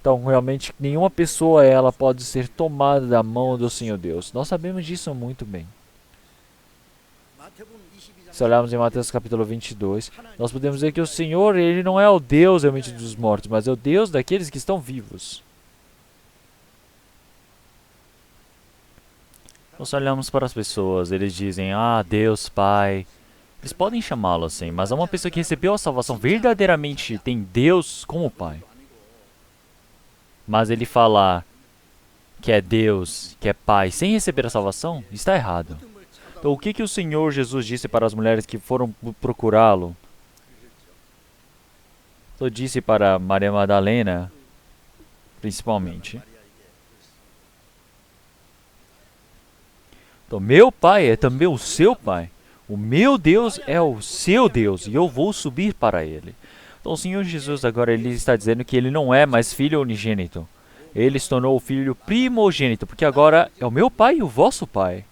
Speaker 1: Então realmente nenhuma pessoa ela pode ser tomada da mão do Senhor Deus. Nós sabemos disso muito bem. Se olharmos em Mateus capítulo 22, nós podemos ver que o Senhor, ele não é o Deus realmente dos mortos, mas é o Deus daqueles que estão vivos. Nós olhamos para as pessoas, eles dizem, Deus Pai. Eles podem chamá-lo assim, mas é uma pessoa que recebeu a salvação, verdadeiramente tem Deus como Pai. Mas ele falar que é Deus, que é Pai, sem receber a salvação, está errado. Então o que o Senhor Jesus disse para as mulheres que foram procurá-lo? Então disse para Maria Madalena, principalmente. Então, meu Pai é também o seu Pai. O meu Deus é o seu Deus e eu vou subir para Ele. Então, o Senhor Jesus agora ele está dizendo que Ele não é mais Filho unigênito. Ele se tornou o Filho primogênito, porque agora é o meu Pai e o vosso Pai.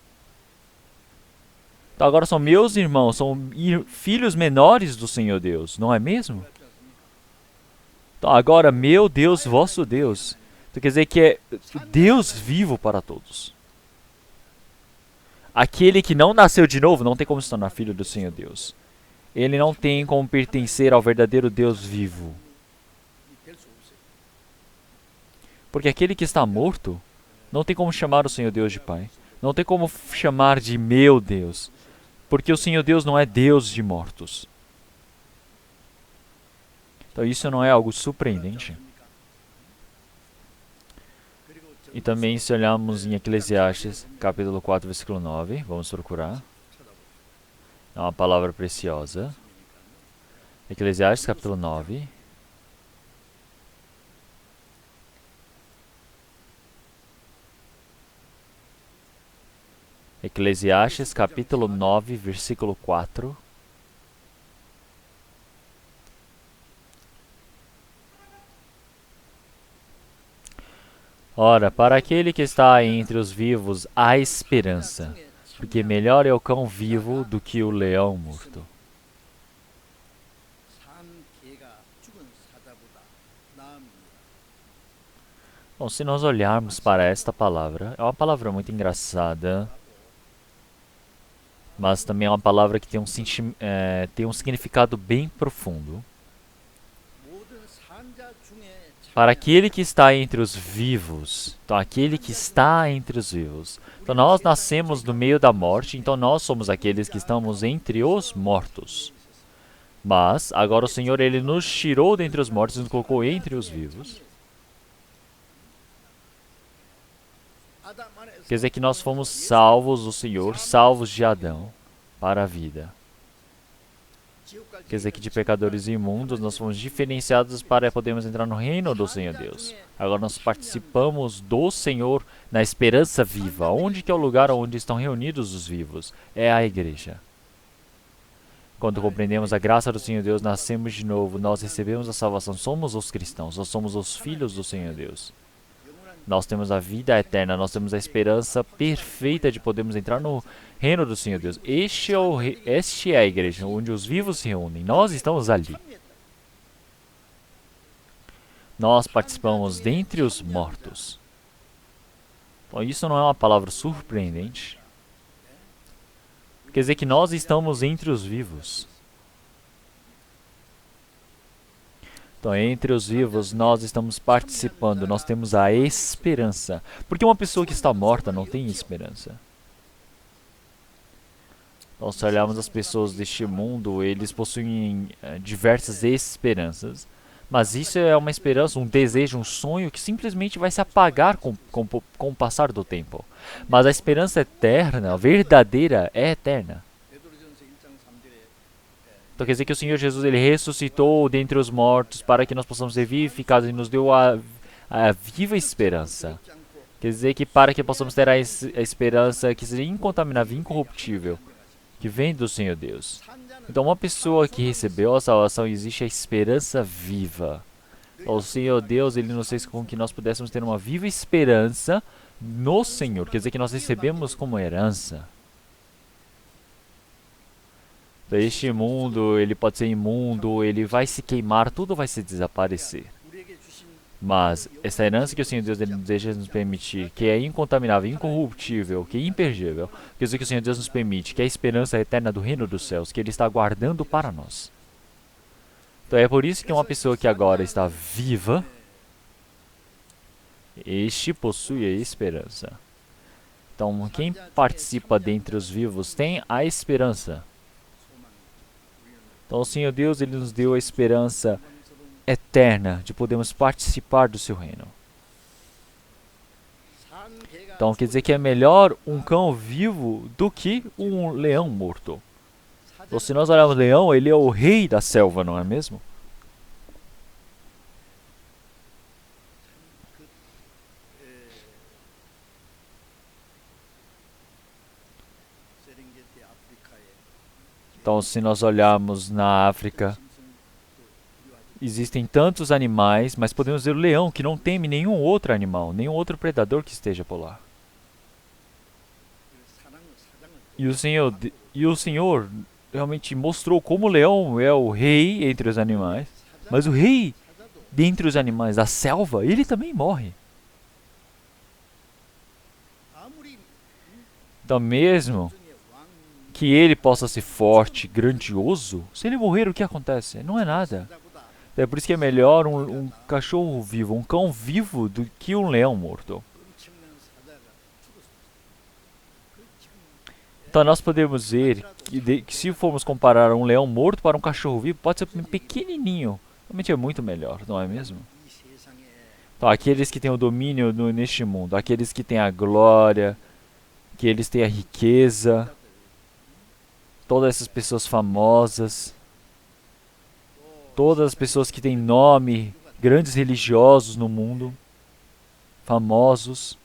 Speaker 1: Então agora são meus irmãos, são filhos menores do Senhor Deus, não é mesmo? Então agora meu Deus, vosso Deus. Então quer dizer que é Deus vivo para todos. Aquele que não nasceu de novo não tem como se tornar filho do Senhor Deus. Ele não tem como pertencer ao verdadeiro Deus vivo. Porque aquele que está morto não tem como chamar o Senhor Deus de Pai. Não tem como chamar de meu Deus. Porque o Senhor Deus não é Deus de mortos. Então isso não é algo surpreendente? E também se olharmos em Eclesiastes, capítulo 4, versículo 9, vamos procurar. É uma palavra preciosa. Eclesiastes, capítulo 9. Eclesiastes, capítulo 9, versículo 4. Ora, para aquele que está entre os vivos há esperança, porque melhor é o cão vivo do que o leão morto. Bom, se nós olharmos para esta palavra, é uma palavra muito engraçada, mas também é uma palavra que tem um significado bem profundo. Para aquele que está entre os vivos. Então, aquele que está entre os vivos. Então, nós nascemos no meio da morte, então nós somos aqueles que estamos entre os mortos. Mas, agora o Senhor, Ele nos tirou dentre os mortos e nos colocou entre os vivos. Quer dizer que nós fomos salvos do Senhor, salvos de Adão, para a vida. Quer dizer que de pecadores imundos nós fomos diferenciados para podermos entrar no reino do Senhor Deus. Agora nós participamos do Senhor na esperança viva. Onde que é o lugar onde estão reunidos os vivos? É a igreja. Quando compreendemos a graça do Senhor Deus, nascemos de novo, nós recebemos a salvação. Somos os cristãos, nós somos os filhos do Senhor Deus. Nós temos a vida eterna, nós temos a esperança perfeita de podermos entrar no reino do Senhor Deus. Este é a igreja, onde os vivos se reúnem. Nós estamos ali. Nós participamos dentre os mortos. Então, isso não é uma palavra surpreendente. Quer dizer que nós estamos entre os vivos. Então, entre os vivos, nós estamos participando, nós temos a esperança. Porque uma pessoa que está morta não tem esperança. Então, se olharmos as pessoas deste mundo, eles possuem diversas esperanças. Mas isso é uma esperança, um desejo, um sonho que simplesmente vai se apagar com o passar do tempo. Mas a esperança eterna, verdadeira, é eterna. Então quer dizer que o Senhor Jesus, Ele ressuscitou dentre os mortos para que nós possamos ser vivificados e nos deu a viva esperança. Quer dizer que para que possamos ter a esperança que seja incontaminável, incorruptível, que vem do Senhor Deus. Então uma pessoa que recebeu a salvação, existe a esperança viva. O Senhor Deus, Ele nos fez com que nós pudéssemos ter uma viva esperança no Senhor. Quer dizer que nós recebemos como herança. Este mundo, ele pode ser imundo, ele vai se queimar, tudo vai se desaparecer. Mas essa herança que o Senhor Deus ele deseja nos permitir, que é incontaminável, incorruptível, que é imperdível, quer dizer que o Senhor Deus nos permite, que é a esperança eterna do reino dos céus, que Ele está guardando para nós. Então é por isso que uma pessoa que agora está viva, este possui a esperança. Então quem participa dentre os vivos tem a esperança. Então o Senhor Deus, Ele nos deu a esperança eterna de podermos participar do seu reino. Então quer dizer que é melhor um cão vivo do que um leão morto. Então se nós olharmos o leão, ele é o rei da selva, não é mesmo? Então se nós olharmos na África, existem tantos animais, mas podemos ver o leão que não teme nenhum outro animal, nenhum outro predador que esteja por lá. E o Senhor E o Senhor realmente mostrou como o leão é o rei entre os animais, mas o rei dentre os animais da selva, ele também morre. Então, mesmo que ele possa ser forte, grandioso, se ele morrer, o que acontece? Não é nada. É por isso que é melhor um cachorro vivo, um cão vivo, do que um leão morto. Então nós podemos ver que se formos comparar um leão morto para um cachorro vivo, pode ser pequenininho. Realmente é muito melhor, não é mesmo? Então, aqueles que têm o domínio neste mundo, aqueles que têm a glória, que eles têm a riqueza, todas essas pessoas famosas, todas as pessoas que têm nome, grandes religiosos no mundo, famosos.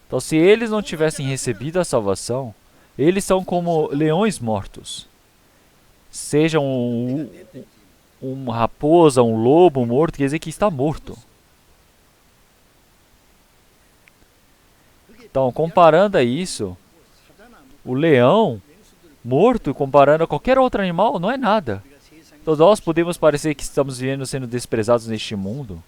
Speaker 1: Então, se eles não tivessem recebido a salvação, eles são como leões mortos. Seja uma raposa, um lobo morto, quer dizer que está morto. Então, comparando a isso, o leão morto, comparando a qualquer outro animal, não é nada. Então, nós podemos parecer que estamos vivendo sendo desprezados neste mundo,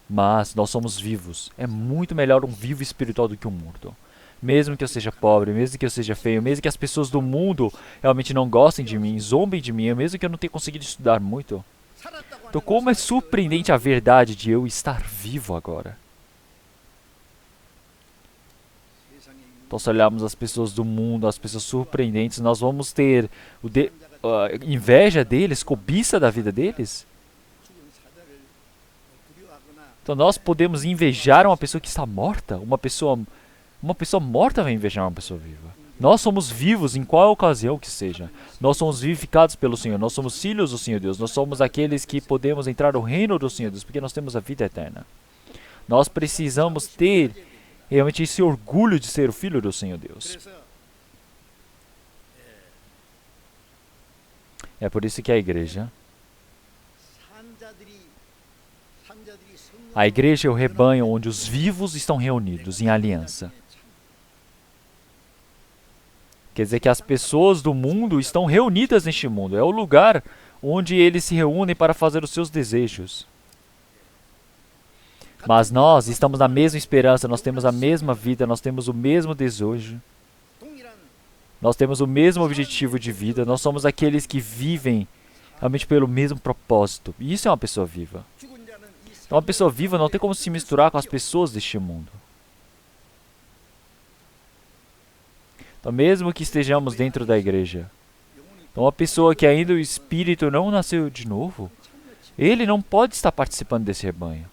Speaker 1: mas nós somos vivos. É muito melhor um vivo espiritual do que um morto. Mesmo que eu seja pobre, mesmo que eu seja feio, mesmo que as pessoas do mundo realmente não gostem de mim, zombem de mim, mesmo que eu não tenha conseguido estudar muito. Então, como é surpreendente a verdade de eu estar vivo agora. Então, se olharmos as pessoas do mundo, as pessoas surpreendentes, nós vamos ter inveja deles, cobiça da vida deles. Então, nós podemos invejar uma pessoa que está morta. Uma pessoa morta vai invejar uma pessoa viva. Nós somos vivos em qual ocasião que seja. Nós somos vivificados pelo Senhor. Nós somos filhos do Senhor Deus. Nós somos aqueles que podemos entrar no reino do Senhor Deus, porque nós temos a vida eterna. Nós precisamos ter realmente esse orgulho de ser o filho do Senhor Deus. É por isso que a igreja é o rebanho onde os vivos estão reunidos em aliança. Quer dizer que as pessoas do mundo estão reunidas neste mundo. É o lugar onde eles se reúnem para fazer os seus desejos. Mas nós estamos na mesma esperança, nós temos a mesma vida, nós temos o mesmo desejo. Nós temos o mesmo objetivo de vida, nós somos aqueles que vivem realmente pelo mesmo propósito. E isso é uma pessoa viva. Então, uma pessoa viva não tem como se misturar com as pessoas deste mundo. Então, mesmo que estejamos dentro da igreja, então uma pessoa que ainda o espírito não nasceu de novo, ele não pode estar participando desse rebanho.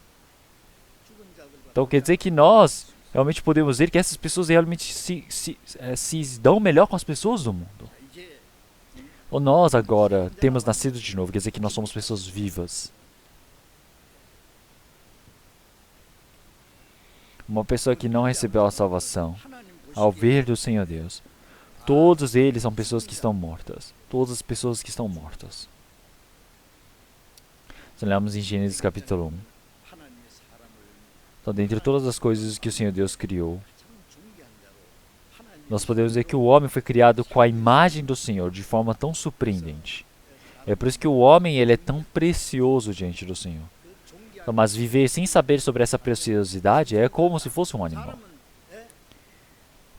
Speaker 1: Então, quer dizer que nós realmente podemos ver que essas pessoas realmente se dão melhor com as pessoas do mundo. Ou nós agora temos nascido de novo, quer dizer que nós somos pessoas vivas. Uma pessoa que não recebeu a salvação, ao ver do Senhor Deus, todos eles são pessoas que estão mortas. Todas as pessoas que estão mortas. Se olharmos em Gênesis capítulo 1. Então, dentre todas as coisas que o Senhor Deus criou, nós podemos ver que o homem foi criado com a imagem do Senhor de forma tão surpreendente. É por isso que o homem ele é tão precioso diante do Senhor. Então, mas viver sem saber sobre essa preciosidade é como se fosse um animal.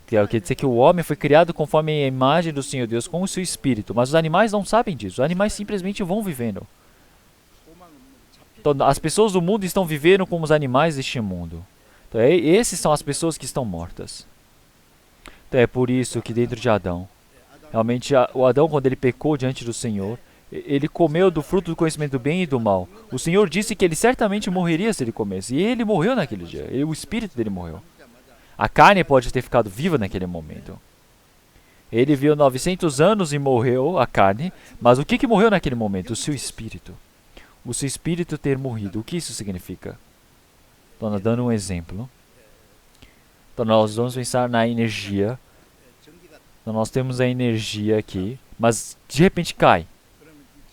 Speaker 1: Quer dizer que o homem foi criado conforme a imagem do Senhor Deus com o seu espírito, mas os animais não sabem disso. Os animais simplesmente vão vivendo. Então, as pessoas do mundo estão vivendo como os animais deste mundo. Então, esses são as pessoas que estão mortas. Então, é por isso que dentro de Adão, realmente o Adão, quando ele pecou diante do Senhor, ele comeu do fruto do conhecimento do bem e do mal. O Senhor disse que ele certamente morreria se ele comesse. E ele morreu naquele dia. O espírito dele morreu. A carne pode ter ficado viva naquele momento. Ele viveu 900 anos e morreu a carne. Mas o que morreu naquele momento? O seu espírito. O seu espírito ter morrido. O que isso significa? Estou dando um exemplo. Então nós vamos pensar na energia. Então nós temos a energia aqui. Mas de repente cai.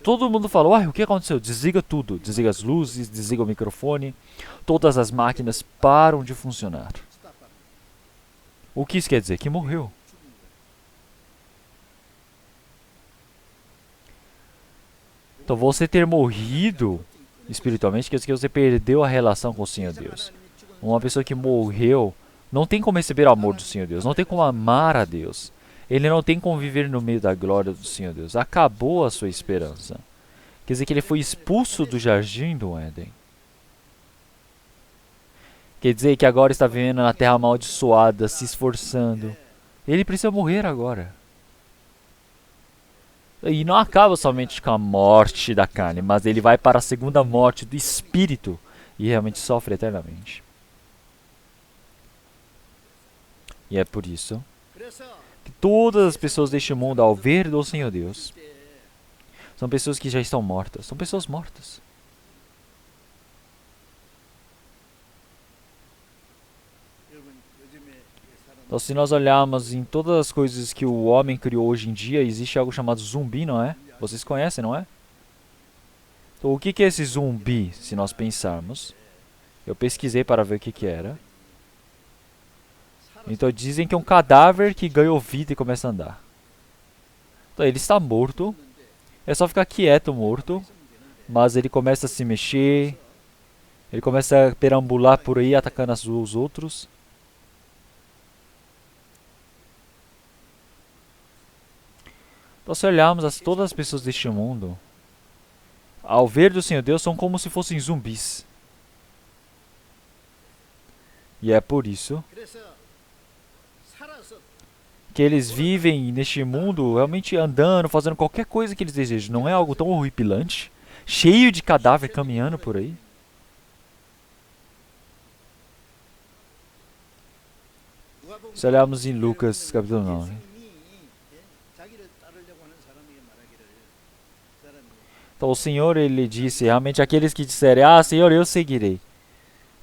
Speaker 1: Todo mundo falou, o que aconteceu? Desliga tudo. Desliga as luzes, desliga o microfone. Todas as máquinas param de funcionar. O que isso quer dizer? Que morreu. Então você ter morrido espiritualmente quer dizer que você perdeu a relação com o Senhor Deus. Uma pessoa que morreu não tem como receber o amor do Senhor Deus, não tem como amar a Deus. Ele não tem como viver no meio da glória do Senhor Deus. Acabou a sua esperança. Quer dizer que ele foi expulso do jardim do Éden. Quer dizer que agora está vivendo na terra amaldiçoada, se esforçando. Ele precisa morrer agora. E não acaba somente com a morte da carne, mas ele vai para a segunda morte do espírito e realmente sofre eternamente. E é por isso que todas as pessoas deste mundo, ao ver do Senhor Deus, são pessoas que já estão mortas. São pessoas mortas. Então, se nós olharmos em todas as coisas que o homem criou hoje em dia, existe algo chamado zumbi, não é? Vocês conhecem, não é? Então, o que é esse zumbi, se nós pensarmos? Eu pesquisei para ver o que era. Então, dizem que é um cadáver que ganhou vida e começa a andar. Então, ele está morto. É só ficar quieto, morto. Mas ele começa a se mexer. Ele começa a perambular por aí, atacando os outros. Então, se olharmos todas as pessoas deste mundo, ao ver do Senhor Deus, são como se fossem zumbis. E é por isso que eles vivem neste mundo realmente andando, fazendo qualquer coisa que eles desejam. Não é algo tão horripilante, cheio de cadáver caminhando por aí. Se olharmos em Lucas capítulo 9. Então o Senhor, ele disse, realmente aqueles que disserem, Senhor, eu seguirei.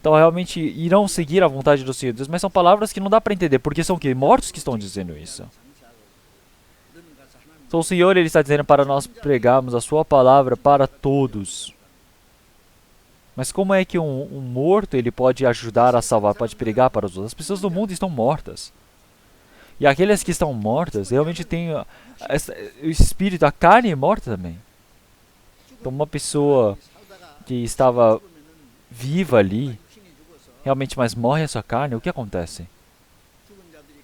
Speaker 1: Então realmente irão seguir a vontade do Senhor Deus, mas são palavras que não dá para entender, porque são o quê? Mortos que estão dizendo isso. Então o Senhor, ele está dizendo para nós pregarmos a sua palavra para todos. Mas como é que um morto, ele pode ajudar a salvar, pode pregar para os outros? As pessoas do mundo estão mortas. E aqueles que estão mortas, realmente têm o espírito, a carne é morta também. Então uma pessoa que estava viva ali, realmente, mas morre a sua carne, o que acontece?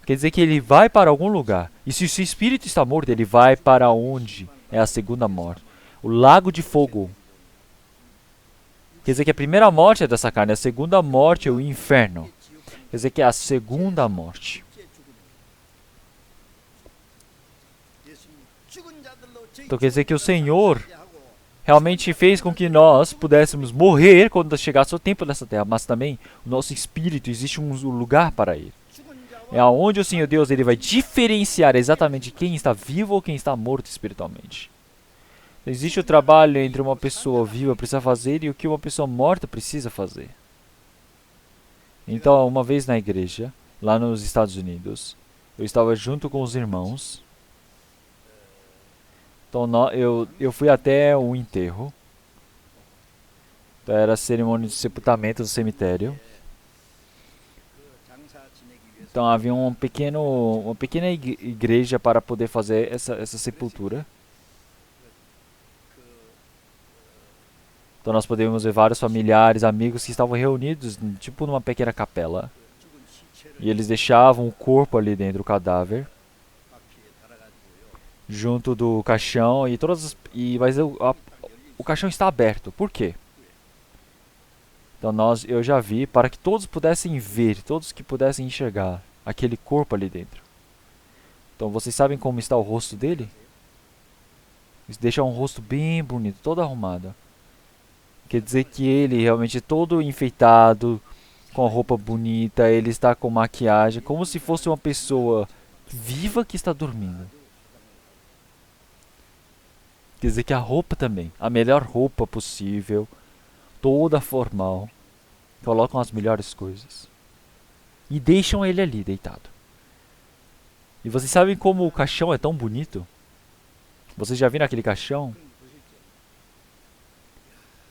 Speaker 1: Quer dizer que ele vai para algum lugar. E se o seu espírito está morto, ele vai para onde? É a segunda morte. O lago de fogo. Quer dizer que a primeira morte é dessa carne, a segunda morte é o inferno. Quer dizer que é a segunda morte. Então quer dizer que o Senhor realmente fez com que nós pudéssemos morrer quando chegasse o tempo dessa terra, mas também o nosso espírito, existe um lugar para ir. É onde o Senhor Deus, ele vai diferenciar exatamente quem está vivo ou quem está morto espiritualmente. Então, existe o trabalho entre uma pessoa viva precisa fazer e o que uma pessoa morta precisa fazer. Então, uma vez na igreja, lá nos Estados Unidos, eu estava junto com os irmãos. Então eu fui até o enterro. Então, era a cerimônia de sepultamento do cemitério. Então havia uma pequena igreja para poder fazer essa sepultura. Então nós podemos ver vários familiares, amigos que estavam reunidos, tipo numa pequena capela. E eles deixavam o corpo ali dentro, o cadáver, junto do caixão mas o caixão está aberto. Por quê? Então eu já vi para que todos pudessem ver, todos que pudessem enxergar aquele corpo ali dentro. Então vocês sabem como está o rosto dele? Eles deixam um rosto bem bonito, todo arrumado. Quer dizer que ele realmente todo enfeitado, com a roupa bonita, ele está com maquiagem, como se fosse uma pessoa viva que está dormindo. Quer dizer que a roupa também, a melhor roupa possível, toda formal, colocam as melhores coisas e deixam ele ali deitado. E vocês sabem como o caixão é tão bonito? Vocês já viram aquele caixão?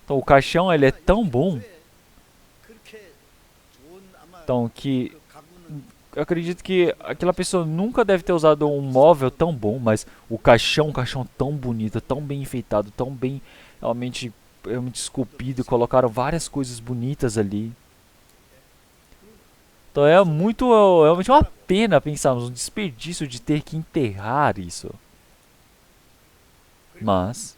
Speaker 1: Então o caixão ele é tão bom, então que eu acredito que aquela pessoa nunca deve ter usado um móvel tão bom, mas um caixão tão bonito, tão bem enfeitado, tão bem realmente esculpido, colocaram várias coisas bonitas ali. Então é realmente uma pena pensarmos, um desperdício de ter que enterrar isso. Mas,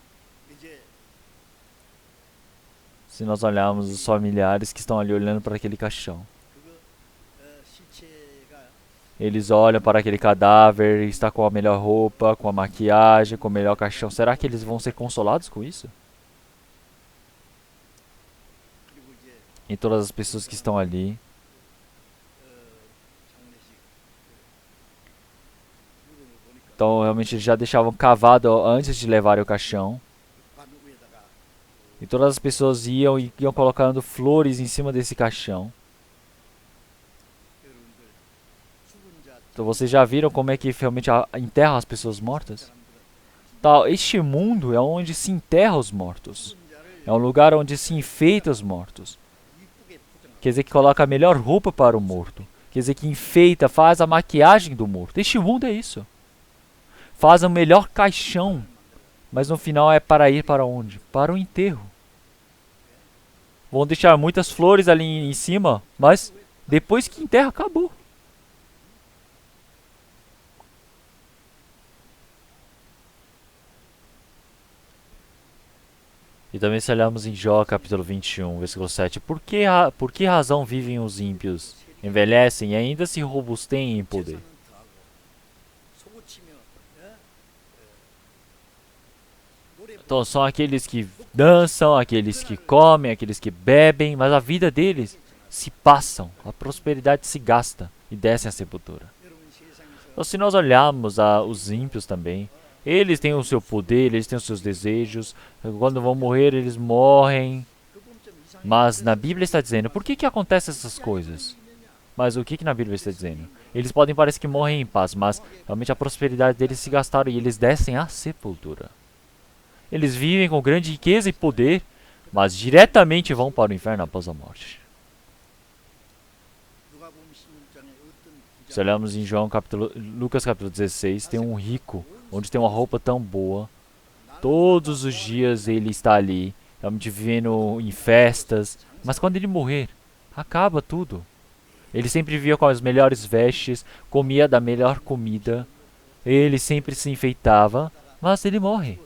Speaker 1: se nós olharmos os familiares que estão ali olhando para aquele caixão, eles olham para aquele cadáver, está com a melhor roupa, com a maquiagem, com o melhor caixão. Será que eles vão ser consolados com isso? E todas as pessoas que estão ali. Então, realmente, eles já deixavam cavado antes de levarem o caixão. E todas as pessoas iam colocando flores em cima desse caixão. Então, vocês já viram como é que realmente enterram as pessoas mortas? Tá, este mundo é onde se enterra os mortos. É um lugar onde se enfeita os mortos. Quer dizer que coloca a melhor roupa para o morto. Quer dizer que enfeita, faz a maquiagem do morto. Este mundo é isso. Faz o melhor caixão. Mas no final é para ir para onde? Para o enterro. Vão deixar muitas flores ali em cima, mas depois que enterra, acabou. E também se olharmos em Jó capítulo 21, versículo 7. Por que razão vivem os ímpios? Envelhecem e ainda se robustêm em poder. Então são aqueles que dançam, aqueles que comem, aqueles que bebem, mas a vida deles se passam, a prosperidade se gasta e descem à sepultura. Então se nós olharmos os ímpios também, eles têm o seu poder, eles têm os seus desejos, quando vão morrer eles morrem, mas na Bíblia está dizendo, por que acontecem essas coisas? Mas o que na Bíblia está dizendo? Eles podem parecer que morrem em paz, mas realmente a prosperidade deles se gastaram e eles descem à sepultura. Eles vivem com grande riqueza e poder, mas diretamente vão para o inferno após a morte. Se olharmos em Lucas capítulo 16, tem um rico, onde tem uma roupa tão boa. Todos os dias ele está ali, realmente vivendo em festas. Mas quando ele morrer, acaba tudo. Ele sempre vivia com as melhores vestes, comia da melhor comida. Ele sempre se enfeitava, mas ele morre.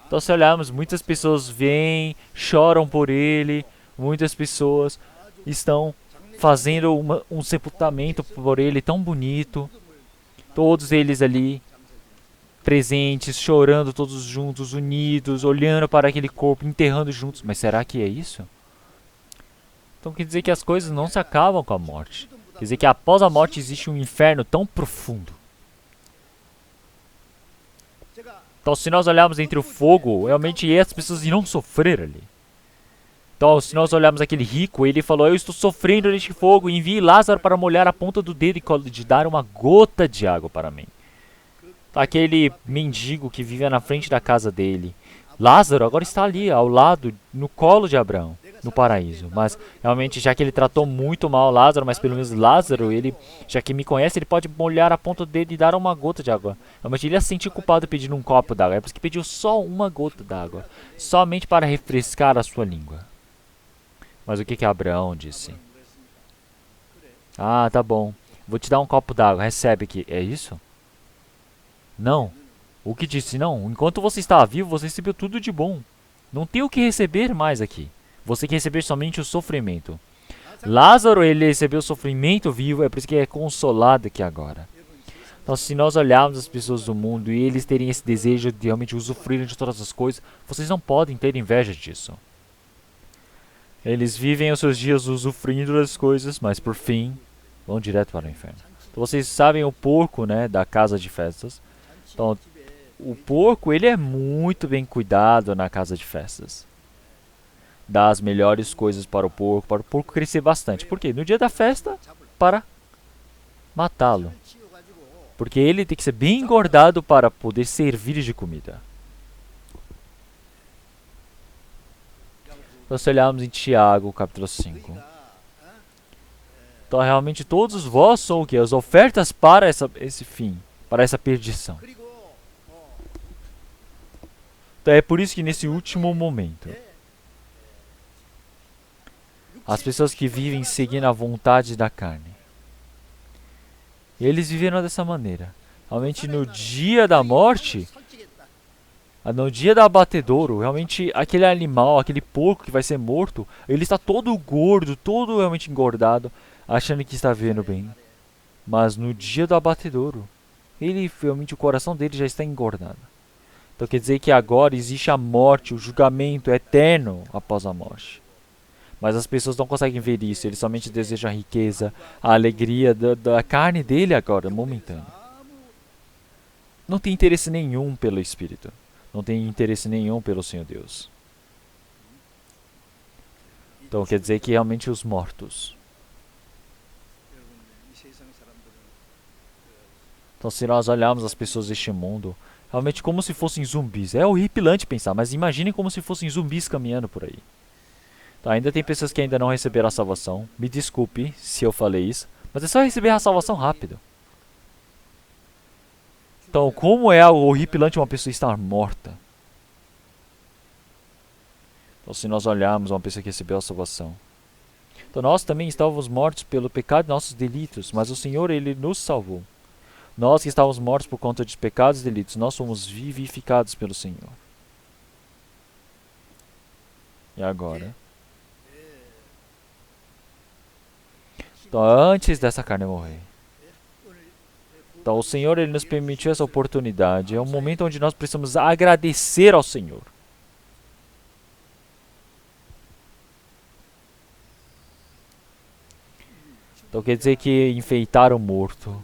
Speaker 1: Então se olharmos, muitas pessoas vêm, choram por ele, muitas pessoas estão fazendo um sepultamento por ele tão bonito. Todos eles ali, presentes, chorando todos juntos, unidos, olhando para aquele corpo, enterrando juntos. Mas será que é isso? Então quer dizer que as coisas não se acabam com a morte. Quer dizer que após a morte existe um inferno tão profundo. Então, se nós olharmos entre o fogo, realmente as pessoas irão sofrer ali. Então, se nós olharmos aquele rico, ele falou, eu estou sofrendo neste fogo, envie Lázaro para molhar a ponta do dedo e de dar uma gota de água para mim. Aquele mendigo que vivia na frente da casa dele. Lázaro agora está ali, ao lado, no colo de Abraão, no paraíso. Mas, realmente, já que ele tratou muito mal Lázaro, mas pelo menos Lázaro, ele, já que me conhece, ele pode molhar a ponta do dedo e dar uma gota de água. Realmente, ele ia se sentir culpado pedindo um copo d'água. É por isso que pediu só uma gota d'água, somente para refrescar a sua língua. Mas o que Abraão disse? Ah, tá bom. Vou te dar um copo d'água, recebe aqui. É isso? Não. O que disse? Não. Enquanto você estava vivo, você recebeu tudo de bom. Não tem o que receber mais aqui. Você quer receber somente o sofrimento. Lázaro, ele recebeu o sofrimento vivo, é por isso que é consolado aqui agora. Então, se nós olharmos as pessoas do mundo e eles terem esse desejo de realmente usufruírem de todas as coisas, vocês não podem ter inveja disso. Eles vivem os seus dias usufruindo das coisas, mas por fim, vão direto para o inferno. Então, vocês sabem o porco, né, da casa de festas. Então, o porco, ele é muito bem cuidado na casa de festas. Dá as melhores coisas para o porco crescer bastante. Por quê? No dia da festa, para matá-lo. Porque ele tem que ser bem engordado para poder servir de comida. Então, se olharmos em Tiago, capítulo 5. Então realmente todos vós são o quê? As ofertas para esse fim, para essa perdição. Então é por isso que nesse último momento, as pessoas que vivem seguindo a vontade da carne, eles viveram dessa maneira. Realmente no dia da morte, no dia da abatedouro, realmente aquele animal, aquele porco que vai ser morto, ele está todo gordo, todo realmente engordado, achando que está vivendo bem. Mas no dia do abatedouro, ele realmente, o coração dele já está engordado. Então quer dizer que agora existe a morte, o julgamento eterno após a morte. Mas as pessoas não conseguem ver isso, eles somente desejam a riqueza, a alegria da carne dele agora, momentânea. Não tem interesse nenhum pelo Espírito. Não tem interesse nenhum pelo Senhor Deus. Então quer dizer que realmente os mortos. Então se nós olharmos as pessoas deste mundo, realmente como se fossem zumbis. É horripilante pensar, mas imaginem como se fossem zumbis caminhando por aí. Então, ainda tem pessoas que ainda não receberam a salvação. Me desculpe se eu falei isso, mas é só receber a salvação rápido. Então, como é horripilante uma pessoa estar morta? Então, se nós olharmos uma pessoa que recebeu a salvação. Então, nós também estávamos mortos pelo pecado de nossos delitos, mas o Senhor, Ele nos salvou. Nós que estávamos mortos por conta dos pecados e delitos, nós fomos vivificados pelo Senhor. E agora? Então, antes dessa carne morrer. Então, o Senhor, Ele nos permitiu essa oportunidade. É um momento onde nós precisamos agradecer ao Senhor. Então, quer dizer que enfeitar o morto,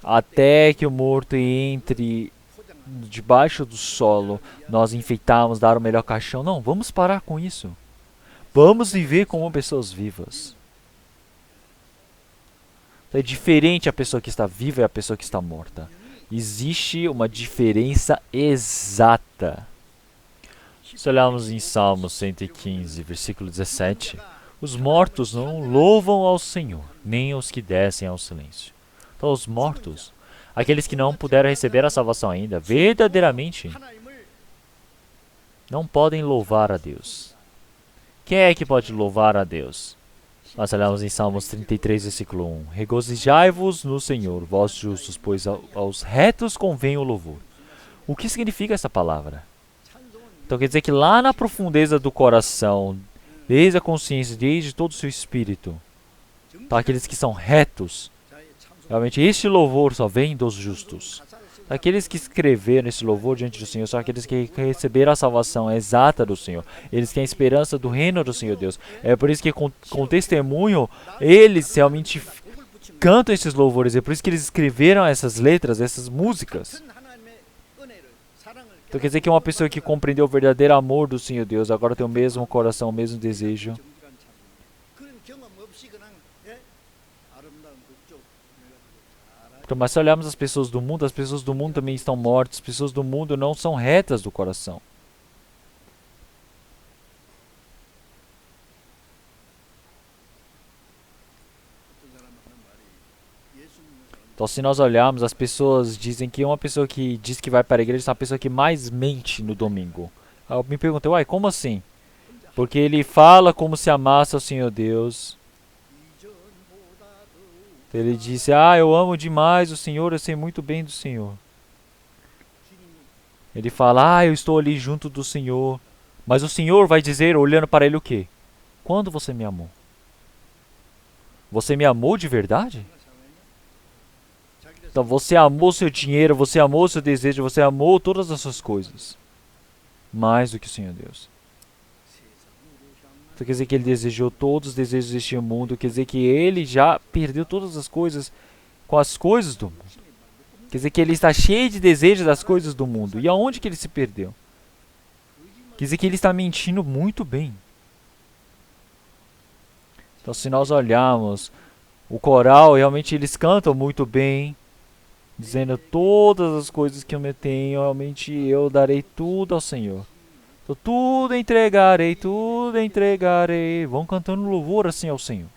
Speaker 1: até que o morto entre debaixo do solo, nós enfeitamos, dar o melhor caixão. Não, vamos parar com isso. Vamos viver como pessoas vivas. É diferente a pessoa que está viva e a pessoa que está morta. Existe uma diferença exata. Se olharmos em Salmos 115, versículo 17, os mortos não louvam ao Senhor, nem os que descem ao silêncio. Então os mortos, aqueles que não puderam receber a salvação ainda, verdadeiramente, não podem louvar a Deus. Quem é que pode louvar a Deus? Nós olhamos em Salmos 33, versículo 1. Regozijai-vos no Senhor, vós justos, pois aos retos convém o louvor. O que significa essa palavra? Então quer dizer que lá na profundeza do coração, desde a consciência, desde todo o seu espírito, para aqueles que são retos, realmente este louvor só vem dos justos. Aqueles que escreveram esse louvor diante do Senhor são aqueles que receberam a salvação exata do Senhor. Eles têm a esperança do reino do Senhor Deus. É por isso que com testemunho, eles realmente cantam esses louvores. É por isso que eles escreveram essas letras, essas músicas. Então quer dizer que uma pessoa que compreendeu o verdadeiro amor do Senhor Deus, agora tem o mesmo coração, o mesmo desejo. Então, mas se olharmos as pessoas do mundo também estão mortas, as pessoas do mundo não são retas do coração. Então, se nós olharmos, as pessoas dizem que uma pessoa que diz que vai para a igreja é uma pessoa que mais mente no domingo. Aí eu me perguntei, uai, como assim? Porque ele fala como se amasse ao Senhor Deus. Ele disse, eu amo demais o Senhor, eu sei muito bem do Senhor. Ele fala, eu estou ali junto do Senhor. Mas o Senhor vai dizer, olhando para ele, o quê? Quando você me amou? Você me amou de verdade? Então você amou seu dinheiro, você amou seu desejo, você amou todas as suas coisas. Mais do que o Senhor Deus. Então quer dizer que ele desejou todos os desejos deste mundo. Quer dizer que ele já perdeu todas as coisas com as coisas do mundo. Quer dizer que ele está cheio de desejos das coisas do mundo. E aonde que ele se perdeu? Quer dizer que ele está mentindo muito bem. Então se nós olharmos o coral, realmente eles cantam muito bem. Dizendo todas as coisas que eu me tenho, realmente eu darei tudo ao Senhor. Então, tudo entregarei, tudo entregarei. Vão cantando louvor assim ao Senhor.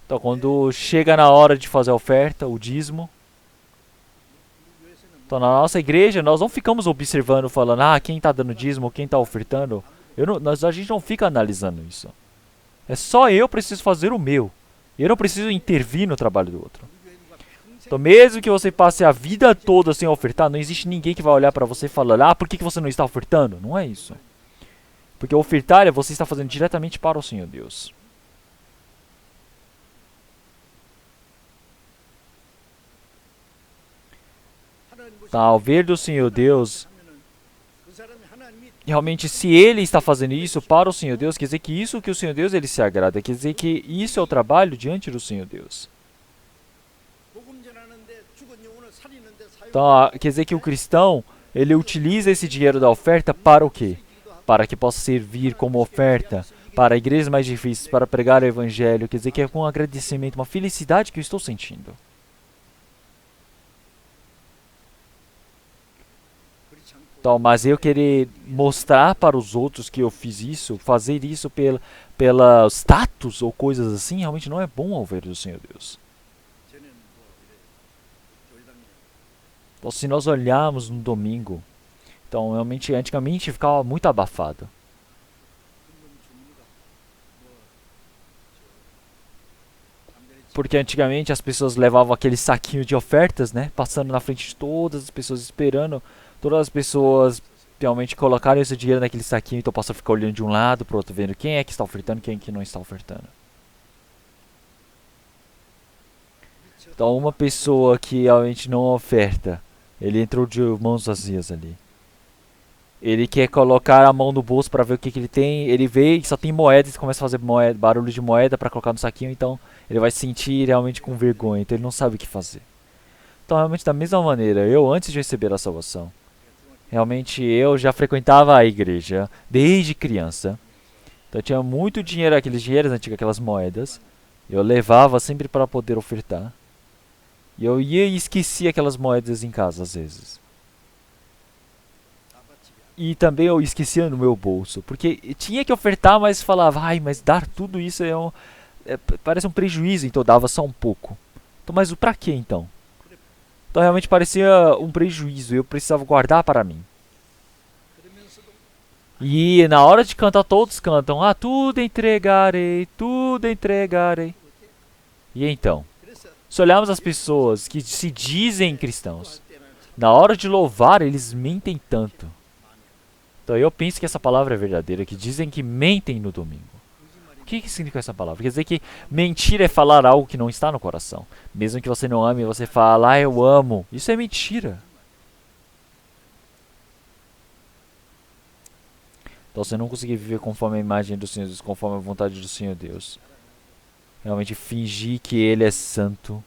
Speaker 1: Então, quando chega na hora de fazer a oferta, o dízimo, então na nossa igreja nós não ficamos observando, falando, quem está dando dízimo, quem está ofertando. A gente não fica analisando isso. É só eu preciso fazer o meu. Eu não preciso intervir no trabalho do outro. Então, mesmo que você passe a vida toda sem ofertar, não existe ninguém que vai olhar para você e falar, por que você não está ofertando? Não é isso. Porque ofertar é você está fazendo diretamente para o Senhor Deus. Então, ao ver do Senhor Deus, realmente, se ele está fazendo isso para o Senhor Deus, quer dizer que isso que o Senhor Deus ele se agrada. Quer dizer que isso é o trabalho diante do Senhor Deus. Então, quer dizer que o cristão, ele utiliza esse dinheiro da oferta para o quê? Para que possa servir como oferta para igrejas mais difíceis, para pregar o evangelho. Quer dizer que é com um agradecimento, uma felicidade que eu estou sentindo. Então, mas eu querer mostrar para os outros que eu fiz isso, fazer isso pela status ou coisas assim, realmente não é bom ao ver do Senhor Deus. Então, se nós olharmos no domingo, então realmente antigamente ficava muito abafado. Porque antigamente as pessoas levavam aquele saquinho de ofertas, né? Passando na frente de todas as pessoas, esperando todas as pessoas realmente colocarem esse dinheiro naquele saquinho. Então o pastor fica olhando de um lado para o outro, vendo quem é que está ofertando, quem é que não está ofertando. Então uma pessoa que realmente não oferta, ele entrou de mãos vazias ali. Ele quer colocar a mão no bolso para ver o que ele tem. Ele vê que só tem moedas e começa a fazer barulho de moeda para colocar no saquinho. Então ele vai se sentir realmente com vergonha. Então ele não sabe o que fazer. Então realmente da mesma maneira, eu antes de receber a salvação, realmente eu já frequentava a igreja desde criança. Então eu tinha muito dinheiro, aqueles dinheiros antigos, aquelas moedas. Eu levava sempre para poder ofertar. E eu ia e esquecia aquelas moedas em casa às vezes. E também eu esquecia no meu bolso, porque tinha que ofertar, mas falava, mas dar tudo isso parece um prejuízo, então eu dava só um pouco. Então, mas pra que então? Então realmente parecia um prejuízo, eu precisava guardar para mim. E na hora de cantar, todos cantam, tudo entregarei, tudo entregarei. E então, se olharmos as pessoas que se dizem cristãos, na hora de louvar, eles mentem tanto. Então eu penso que essa palavra é verdadeira, que dizem que mentem no domingo. O que significa essa palavra? Quer dizer que mentir é falar algo que não está no coração. Mesmo que você não ame, você fala, eu amo. Isso é mentira. Então você não conseguir viver conforme a imagem do Senhor Deus, conforme a vontade do Senhor Deus. Realmente fingir que Ele é santo.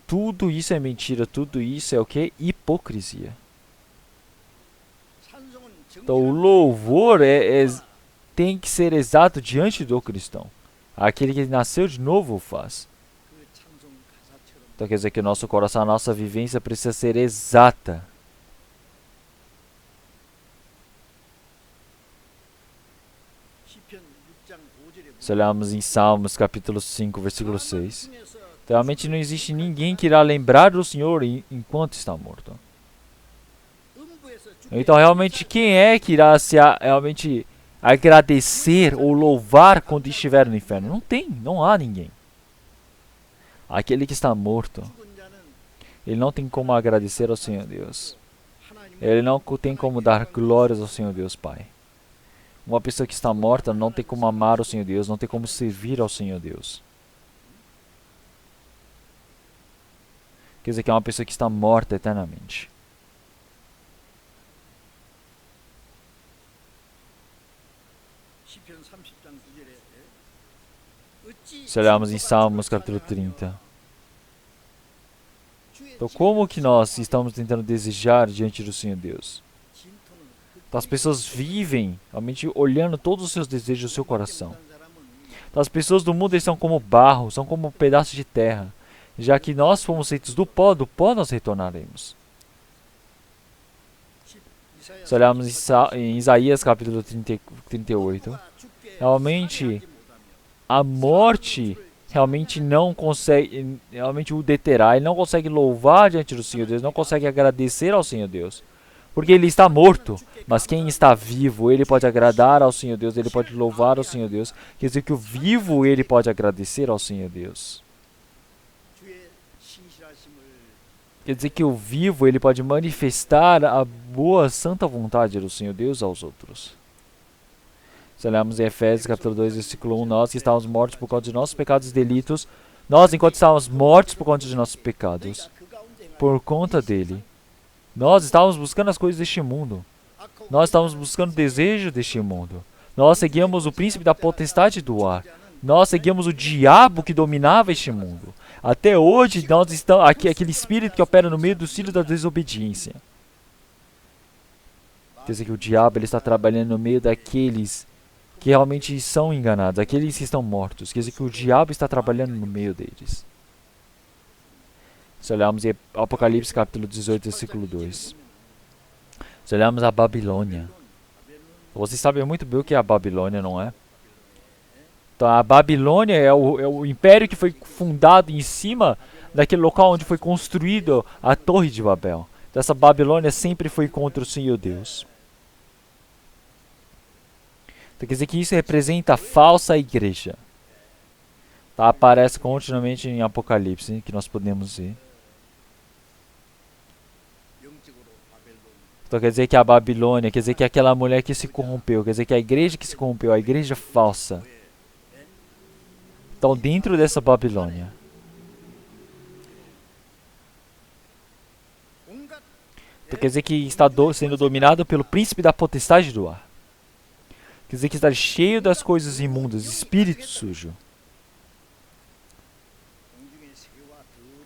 Speaker 1: Tudo isso é mentira, tudo isso é o que? Hipocrisia. Então o louvor tem que ser exato diante do cristão. Aquele que nasceu de novo o faz. Então quer dizer que o nosso coração, a nossa vivência precisa ser exata. Se olharmos em Salmos capítulo 5, versículo 6. Realmente não existe ninguém que irá lembrar do Senhor enquanto está morto. Então realmente quem é que irá realmente agradecer ou louvar quando estiver no inferno? Não há ninguém. Aquele que está morto, ele não tem como agradecer ao Senhor Deus. Ele não tem como dar glórias ao Senhor Deus Pai. Uma pessoa que está morta não tem como amar o Senhor Deus, não tem como servir ao Senhor Deus. Quer dizer que é uma pessoa que está morta eternamente. Se olharmos em Salmos capítulo 30. Então como que nós estamos tentando desejar diante do Senhor Deus? Então as pessoas vivem realmente olhando todos os seus desejos do seu coração. Então as pessoas do mundo são como barro, são como um pedaço de terra. Já que nós fomos feitos do pó nós retornaremos. Se olharmos em Isaías capítulo 38, realmente a morte realmente não consegue, realmente o deterá. Ele não consegue louvar diante do Senhor Deus, não consegue agradecer ao Senhor Deus, porque ele está morto. Mas quem está vivo, ele pode agradar ao Senhor Deus, ele pode louvar ao Senhor Deus. Quer dizer que o vivo, ele pode agradecer ao Senhor Deus. Quer dizer que o vivo, ele pode manifestar a boa, santa vontade do Senhor Deus aos outros. Se olharmos em Efésios capítulo 2, versículo 1, nós que estávamos mortos por causa de nossos pecados e delitos, nós, enquanto estávamos mortos por conta de nossos pecados, por conta dele, nós estávamos buscando as coisas deste mundo. Nós estávamos buscando o desejo deste mundo. Nós seguíamos o príncipe da potestade do ar. Nós seguíamos o diabo que dominava este mundo. Até hoje, nós estamos aquele espírito que opera no meio dos filhos da desobediência. Quer dizer que o diabo ele está trabalhando no meio daqueles que realmente são enganados, aqueles que estão mortos. Quer dizer que o diabo está trabalhando no meio deles. Se olharmos em Apocalipse capítulo 18, versículo 2. Se olharmos a Babilônia. Vocês sabem muito bem o que é a Babilônia, não é? Então a Babilônia é o império que foi fundado em cima daquele local onde foi construído a Torre de Babel. Então essa Babilônia sempre foi contra o Senhor Deus. Então quer dizer que isso representa a falsa igreja. Tá? Aparece continuamente em Apocalipse, que nós podemos ver. Então quer dizer que a Babilônia, quer dizer que aquela mulher que se corrompeu, quer dizer que a igreja que se corrompeu, a igreja falsa. Então dentro dessa Babilônia, então, quer dizer que está sendo dominado pelo príncipe da potestade do ar. Quer dizer que está cheio das coisas imundas, espírito sujo.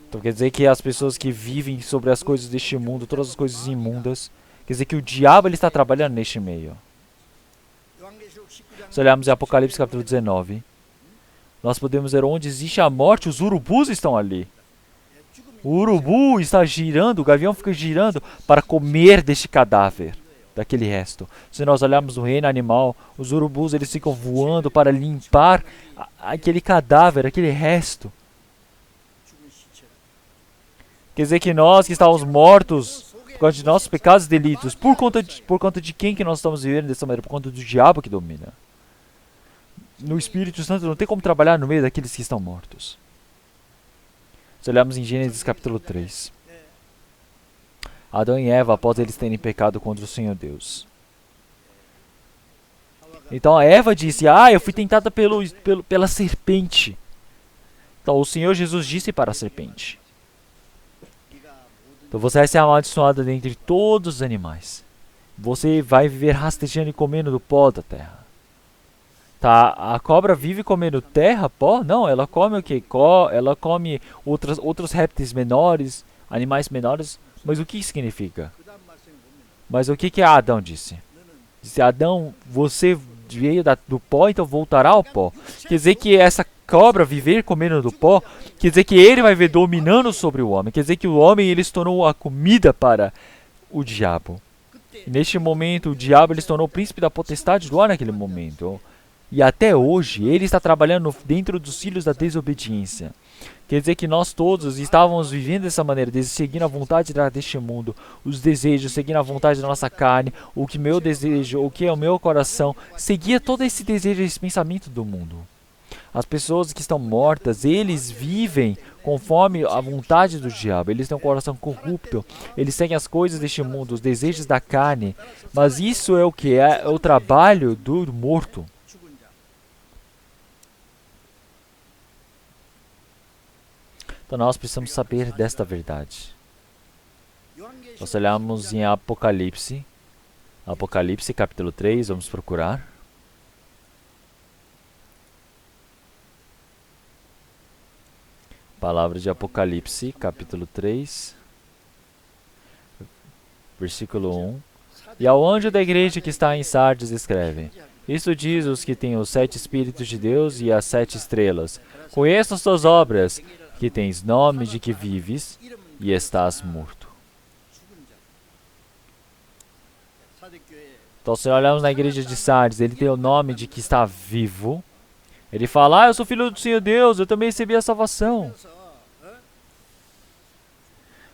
Speaker 1: Então quer dizer que as pessoas que vivem sobre as coisas deste mundo, todas as coisas imundas, quer dizer que o diabo ele está trabalhando neste meio. Se olharmos em Apocalipse capítulo 19, nós podemos ver onde existe a morte, os urubus estão ali. O urubu está girando, o gavião fica girando para comer deste cadáver, daquele resto. Se nós olharmos no reino animal, os urubus eles ficam voando para limpar aquele cadáver, aquele resto. Quer dizer que nós que estávamos mortos por causa de nossos pecados e delitos, por conta de quem que nós estamos vivendo dessa maneira? Por conta do diabo que domina. No Espírito Santo não tem como trabalhar no meio daqueles que estão mortos. Se olharmos em Gênesis capítulo 3. Adão e Eva, após eles terem pecado contra o Senhor Deus. Então a Eva disse, eu fui tentada pela serpente. Então o Senhor Jesus disse para a serpente, então você vai ser amaldiçoada dentre todos os animais. Você vai viver rastejando e comendo do pó da terra. Tá, a cobra vive comendo terra, pó? Não, ela come o que? Ela come outros répteis menores, animais menores. Mas o que significa? Mas o que Adão disse? Disse, Adão, você veio do pó, então voltará ao pó. Quer dizer que essa cobra viver comendo do pó, quer dizer que ele vai ver dominando sobre o homem. Quer dizer que o homem ele se tornou a comida para o diabo. E neste momento, o diabo ele se tornou o príncipe da potestade do ar naquele momento. E até hoje, ele está trabalhando dentro dos filhos da desobediência. Quer dizer que nós todos estávamos vivendo dessa maneira, seguindo a vontade deste mundo, os desejos, seguindo a vontade da nossa carne, o que meu desejo, o que é o meu coração, seguia todo esse desejo, esse pensamento do mundo. As pessoas que estão mortas, eles vivem conforme a vontade do diabo, eles têm um coração corrupto, eles seguem as coisas deste mundo, os desejos da carne, mas isso é o que é o trabalho do morto. Então nós precisamos saber desta verdade. Nós olhamos em Apocalipse capítulo 3, vamos procurar. Palavra de Apocalipse, capítulo 3, versículo 1. E ao anjo da igreja que está em Sardes escreve: Isto diz os que têm os 7 Espíritos de Deus e as 7 estrelas. Conheço as tuas obras, que tens nome de que vives e estás morto. Então, se olharmos na igreja de Sardes, ele tem o nome de que está vivo, Ele fala, eu sou filho do Senhor Deus, eu também recebi a salvação.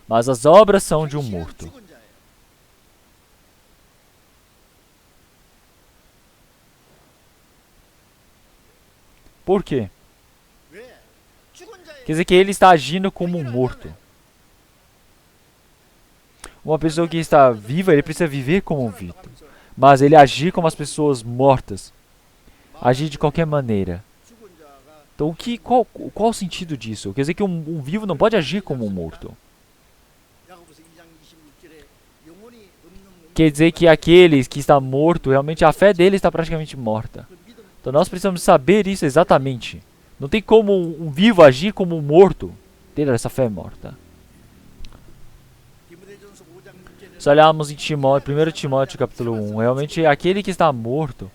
Speaker 1: Mas as obras são de um morto. Por quê? Quer dizer que ele está agindo como um morto. Uma pessoa que está viva, ele precisa viver como um vivo. Mas ele agir como as pessoas mortas. Agir de qualquer maneira. Então, qual o sentido disso? Quer dizer que um vivo não pode agir como um morto. Quer dizer que aquele que está morto, realmente a fé dele está praticamente morta. Então nós precisamos saber isso exatamente. Não tem como um vivo agir como um morto, ter essa fé morta. Se olharmos em Timóteo, 1 Timóteo capítulo 1, realmente aquele que está morto,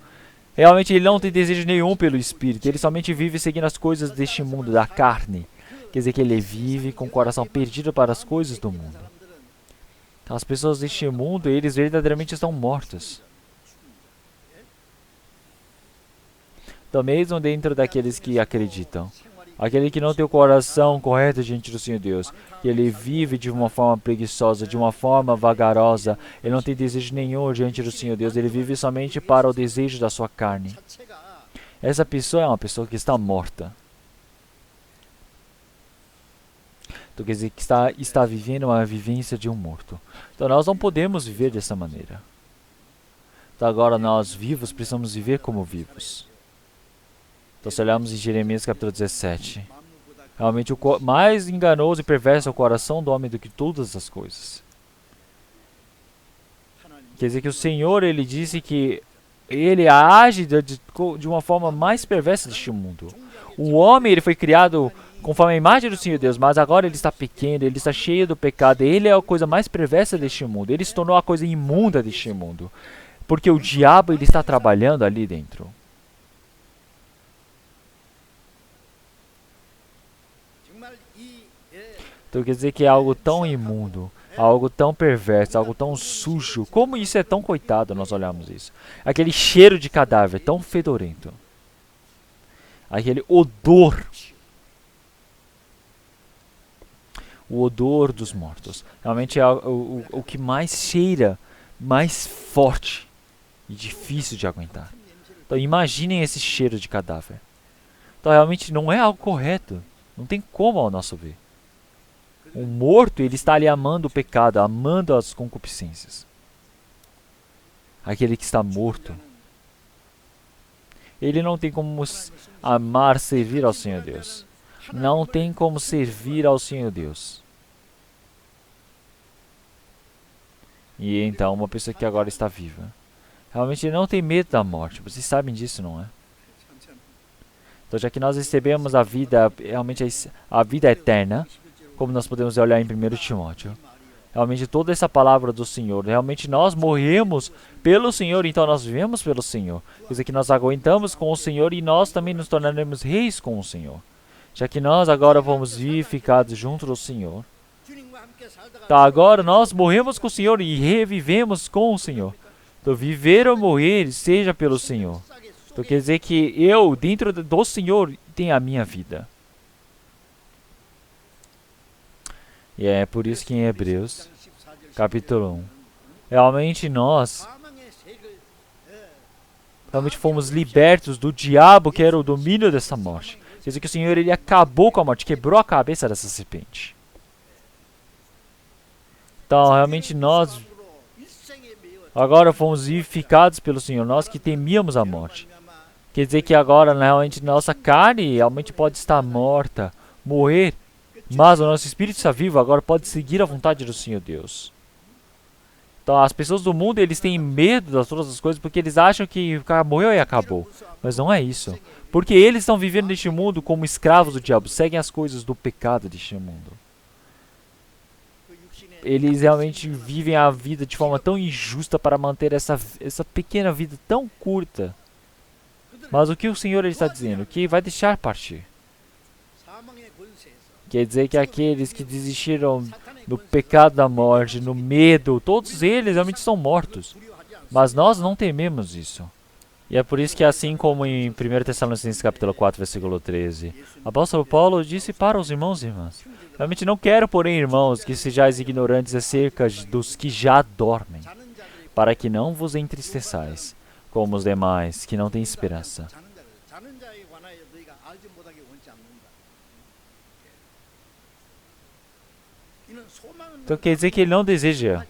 Speaker 1: realmente ele não tem desejo nenhum pelo Espírito, ele somente vive seguindo as coisas deste mundo, da carne. Quer dizer que ele vive com o coração perdido para as coisas do mundo. Então, as pessoas deste mundo, eles verdadeiramente estão mortos. Então, mesmo dentro daqueles que acreditam, aquele que não tem o coração correto diante do Senhor Deus, que ele vive de uma forma preguiçosa, de uma forma vagarosa, ele não tem desejo nenhum diante do Senhor Deus, ele vive somente para o desejo da sua carne. Essa pessoa é uma pessoa que está morta. Então quer dizer que está vivendo uma vivência de um morto. Então nós não podemos viver dessa maneira. Então agora nós vivos precisamos viver como vivos. Então se olharmos em Jeremias capítulo 17, realmente o mais enganoso e perverso é o coração do homem do que todas as coisas. Quer dizer que o Senhor, ele disse que ele age de uma forma mais perversa deste mundo. O homem, ele foi criado conforme a imagem do Senhor Deus, mas agora ele está pequeno, ele está cheio do pecado, ele é a coisa mais perversa deste mundo, ele se tornou a coisa imunda deste mundo, porque o diabo, ele está trabalhando ali dentro. Então quer dizer que é algo tão imundo, algo tão perverso, algo tão sujo. Como isso é tão coitado, nós olhamos isso. Aquele cheiro de cadáver tão fedorento. Aquele odor. O odor dos mortos. Realmente é o que mais cheira, mais forte e difícil de aguentar. Então imaginem esse cheiro de cadáver. Então realmente não é algo correto. Não tem como ao nosso ver. O morto, ele está ali amando o pecado, amando as concupiscências. Aquele que está morto, ele não tem como amar, servir ao Senhor Deus. Não tem como servir ao Senhor Deus. E então, uma pessoa que agora está viva, realmente não tem medo da morte. Vocês sabem disso, não é? Então, já que nós recebemos a vida, realmente a vida eterna, como nós podemos olhar em 1 Timóteo. Realmente toda essa palavra do Senhor, realmente nós morremos pelo Senhor, então nós vivemos pelo Senhor. Quer dizer que nós aguentamos com o Senhor e nós também nos tornaremos reis com o Senhor. Já que nós agora fomos vivificados junto do Senhor. Então agora nós morremos com o Senhor e revivemos com o Senhor. Então viver ou morrer seja pelo Senhor. Então quer dizer que eu, dentro do Senhor, tenho a minha vida. E é por isso que em Hebreus, capítulo 1, realmente nós fomos libertos do diabo, que era o domínio dessa morte. Quer dizer que o Senhor, ele acabou com a morte, quebrou a cabeça dessa serpente. Então, realmente nós agora fomos vivificados pelo Senhor, nós que temíamos a morte. Quer dizer que agora, realmente, nossa carne realmente pode estar morta, morrer. Mas o nosso espírito está vivo, agora pode seguir a vontade do Senhor Deus. Então as pessoas do mundo, eles têm medo das todas as coisas porque eles acham que o cara morreu e acabou. Mas não é isso. Porque eles estão vivendo neste mundo como escravos do diabo, seguem as coisas do pecado deste mundo. Eles realmente vivem a vida de forma tão injusta para manter essa pequena vida tão curta. Mas o que o Senhor, ele está dizendo? Que vai deixar partir. Quer dizer que aqueles que desistiram do pecado da morte, no medo, todos eles realmente são mortos. Mas nós não tememos isso. E é por isso que, assim como em 1 Tessalonicenses capítulo 4, versículo 13, o apóstolo Paulo disse para os irmãos e irmãs: realmente não quero, porém, irmãos, que sejais ignorantes acerca dos que já dormem, para que não vos entristeçais, como os demais, que não têm esperança. Então quer dizer que ele não deseja.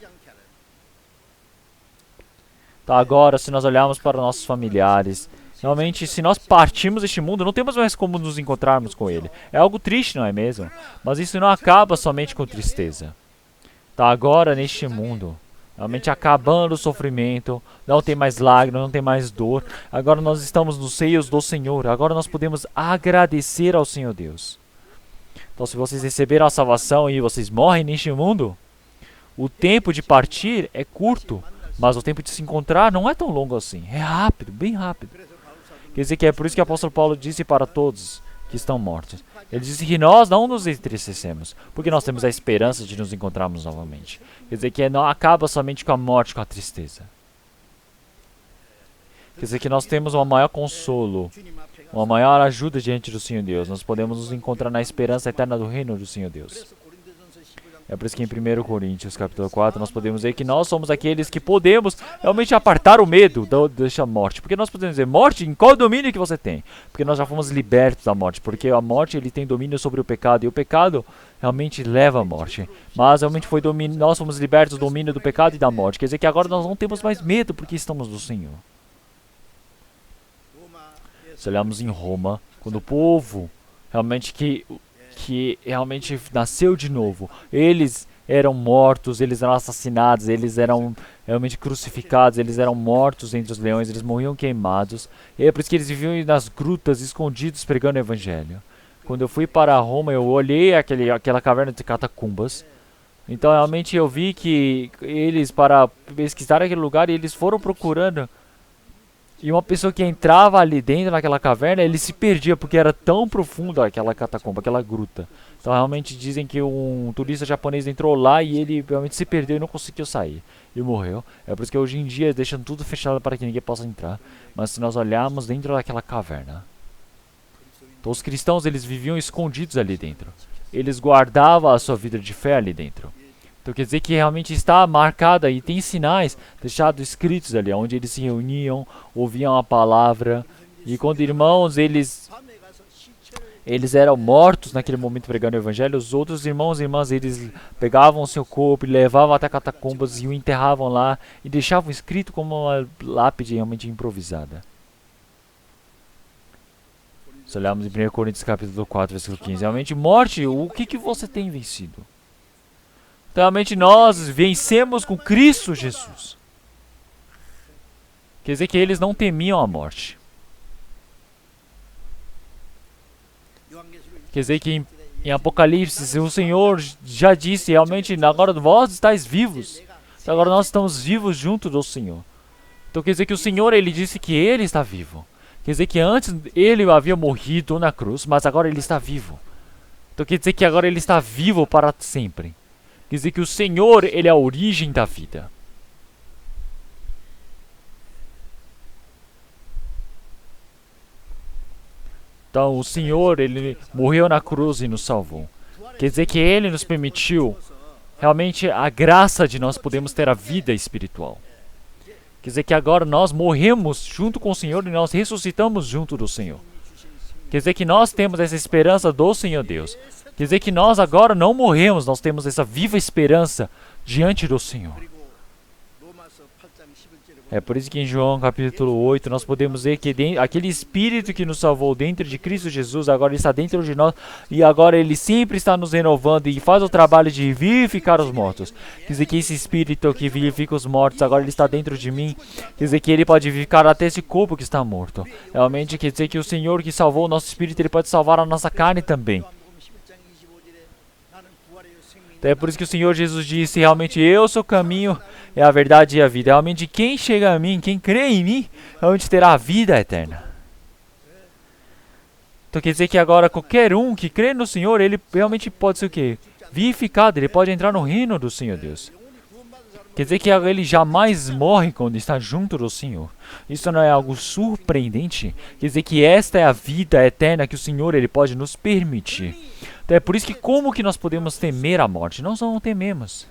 Speaker 1: Então agora, se nós olharmos para nossos familiares, realmente, se nós partirmos deste mundo, não temos mais como nos encontrarmos com ele. É algo triste, não é mesmo? Mas isso não acaba somente com tristeza. Então agora, neste mundo, realmente acabando o sofrimento, não tem mais lágrimas, não tem mais dor. Agora nós estamos nos seios do Senhor. Agora nós podemos agradecer ao Senhor Deus. Então se vocês receberam a salvação e vocês morrem neste mundo, o tempo de partir é curto. Mas o tempo de se encontrar não é tão longo assim. É rápido, bem rápido. Quer dizer que é por isso que o apóstolo Paulo disse para todos que estão mortos. Ele disse que nós não nos entristecemos, porque nós temos a esperança de nos encontrarmos novamente. Quer dizer que não acaba somente com a morte, com a tristeza. Quer dizer que nós temos um maior consolo, uma maior ajuda diante do Senhor Deus. Nós podemos nos encontrar na esperança eterna do reino do Senhor Deus. É por isso que em 1 Coríntios capítulo 4 nós podemos ver que nós somos aqueles que podemos realmente apartar o medo dessa morte. Porque nós podemos dizer, morte, em qual domínio que você tem? Porque nós já fomos libertos da morte. Porque a morte ele tem domínio sobre o pecado. E o pecado realmente leva à morte. Mas realmente nós fomos libertos do domínio do pecado e da morte. Quer dizer que agora nós não temos mais medo porque estamos do Senhor. Se olharmos em Roma, quando o povo realmente que realmente nasceu de novo, eles eram mortos, eles eram assassinados, eles eram realmente crucificados, eles eram mortos entre os leões, eles morriam queimados. E é por isso que eles viviam nas grutas, escondidos, pregando o evangelho. Quando eu fui para Roma, eu olhei aquela caverna de catacumbas. Então realmente eu vi que eles, para pesquisar aquele lugar, eles foram procurando. E uma pessoa que entrava ali dentro naquela caverna, ele se perdia porque era tão profundo aquela catacumba, aquela gruta. Então realmente dizem que um turista japonês entrou lá e ele realmente se perdeu e não conseguiu sair. E morreu. É por isso que hoje em dia deixam tudo fechado para que ninguém possa entrar. Mas se nós olharmos dentro daquela caverna, então os cristãos eles viviam escondidos ali dentro. Eles guardavam a sua vida de fé ali dentro. Então quer dizer que realmente está marcada e tem sinais deixados escritos ali, onde eles se reuniam, ouviam a palavra. E quando irmãos, eles eram mortos naquele momento pregando o evangelho, os outros irmãos e irmãs, eles pegavam o seu corpo e levavam até catacumbas e o enterravam lá e deixavam escrito como uma lápide realmente improvisada. Se olharmos em 1 Coríntios capítulo 4, versículo 15, realmente morte, o que você tem vencido? Realmente nós vencemos com Cristo Jesus. Quer dizer que eles não temiam a morte. Quer dizer que em Apocalipse o Senhor já disse realmente, agora vós estáis vivos. Então agora nós estamos vivos junto do Senhor. Então quer dizer que o Senhor ele disse que ele está vivo. Quer dizer que antes ele havia morrido na cruz, mas agora ele está vivo. Então quer dizer que agora ele está vivo para sempre. Quer dizer que o Senhor, ele é a origem da vida. Então, o Senhor, ele morreu na cruz e nos salvou. Quer dizer que ele nos permitiu, realmente, a graça de nós podermos ter a vida espiritual. Quer dizer que agora nós morremos junto com o Senhor e nós ressuscitamos junto do Senhor. Quer dizer que nós temos essa esperança do Senhor Deus. Quer dizer que nós agora não morremos, nós temos essa viva esperança diante do Senhor. É por isso que em João capítulo 8 nós podemos ver que aquele Espírito que nos salvou dentro de Cristo Jesus agora está dentro de nós e agora ele sempre está nos renovando e faz o trabalho de vivificar os mortos. Quer dizer que esse Espírito que vivifica os mortos agora ele está dentro de mim. Quer dizer que ele pode vivificar até esse corpo que está morto. Realmente quer dizer que o Senhor que salvou o nosso Espírito ele pode salvar a nossa carne também. Então é por isso que o Senhor Jesus disse, realmente eu sou o caminho, é a verdade e a vida. Realmente quem chega a mim, quem crê em mim, realmente terá a vida eterna. Então quer dizer que agora qualquer um que crê no Senhor, ele realmente pode ser o quê? Vivificado, ele pode entrar no reino do Senhor Deus. Quer dizer que ele jamais morre quando está junto do Senhor. Isso não é algo surpreendente? Quer dizer que esta é a vida eterna que o Senhor ele pode nos permitir. Então é por isso que como que nós podemos temer a morte? Nós não tememos.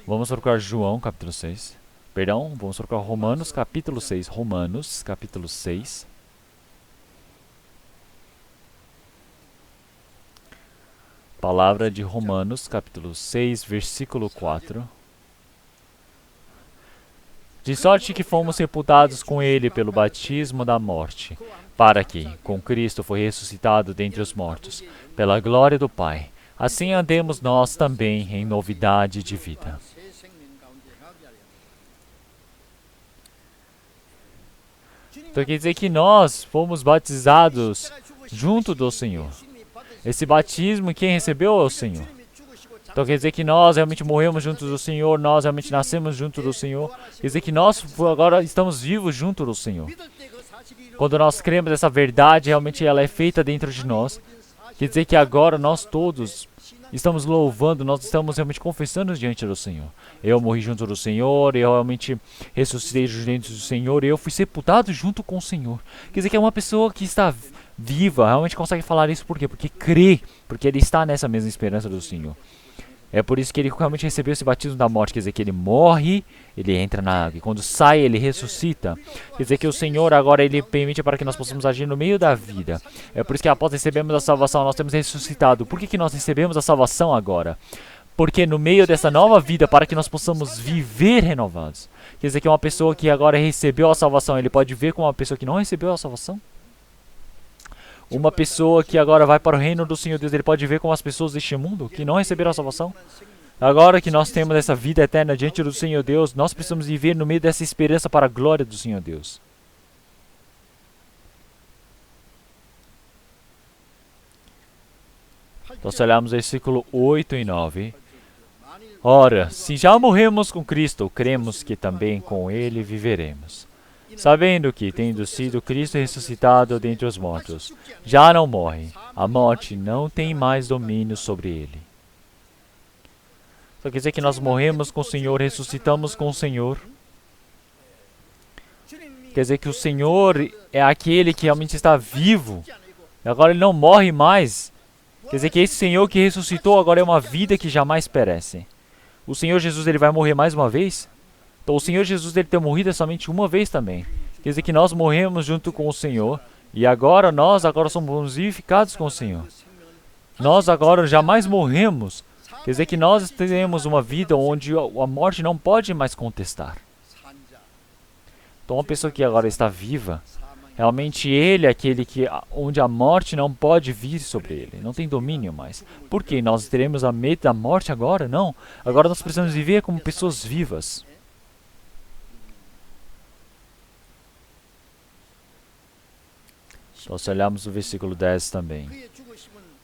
Speaker 1: Vamos procurar João capítulo 6. Perdão, vamos procurar Romanos capítulo 6. Romanos capítulo 6. Palavra de Romanos capítulo 6, versículo 4. De sorte que fomos sepultados com ele pelo batismo da morte, para que, com Cristo foi ressuscitado dentre os mortos, pela glória do Pai, assim andemos nós também em novidade de vida. Então quer dizer que nós fomos batizados junto do Senhor. Esse batismo quem recebeu é o Senhor. Então quer dizer que nós realmente morremos junto do Senhor, nós realmente nascemos junto do Senhor. Quer dizer que nós agora estamos vivos junto do Senhor. Quando nós cremos essa verdade, realmente ela é feita dentro de nós. Quer dizer que agora nós todos estamos louvando, nós estamos realmente confessando diante do Senhor. Eu morri junto do Senhor, eu realmente ressuscitei dentro do Senhor, e eu fui sepultado junto com o Senhor. Quer dizer que é uma pessoa que está viva, realmente consegue falar isso por quê? Porque crê, porque ele está nessa mesma esperança do Senhor. É por isso que ele realmente recebeu esse batismo da morte, quer dizer que ele morre, ele entra na água, e quando sai ele ressuscita. Quer dizer que o Senhor agora ele permite para que nós possamos agir no meio da vida. É por isso que após recebermos a salvação, nós temos ressuscitado. Por que nós recebemos a salvação agora? Porque no meio dessa nova vida, para que nós possamos viver renovados. Quer dizer que uma pessoa que agora recebeu a salvação, ele pode ver como uma pessoa que não recebeu a salvação? Uma pessoa que agora vai para o reino do Senhor Deus, ele pode ver como as pessoas deste mundo que não receberam a salvação. Agora que nós temos essa vida eterna diante do Senhor Deus, nós precisamos viver no meio dessa esperança para a glória do Senhor Deus. Então, se olharmos versículo 8 e 9. Ora, se já morremos com Cristo, cremos que também com Ele viveremos. Sabendo que, tendo sido Cristo ressuscitado dentre os mortos, já não morre, a morte não tem mais domínio sobre ele. Só quer dizer que nós morremos com o Senhor, ressuscitamos com o Senhor. Quer dizer que o Senhor é aquele que realmente está vivo, e agora ele não morre mais. Quer dizer que esse Senhor que ressuscitou agora é uma vida que jamais perece. O Senhor Jesus ele vai morrer mais uma vez? Então o Senhor Jesus ele ter morrido somente uma vez também. Quer dizer que nós morremos junto com o Senhor. E agora nós somos vivificados com o Senhor. Nós agora jamais morremos. Quer dizer que nós teremos uma vida onde a morte não pode mais contestar. Então uma pessoa que agora está viva, realmente ele é aquele que, onde a morte não pode vir sobre ele. Não tem domínio mais. Por quê? Nós teremos a medo da morte agora? Não. Agora nós precisamos viver como pessoas vivas. Então, se olharmos o versículo 10 também.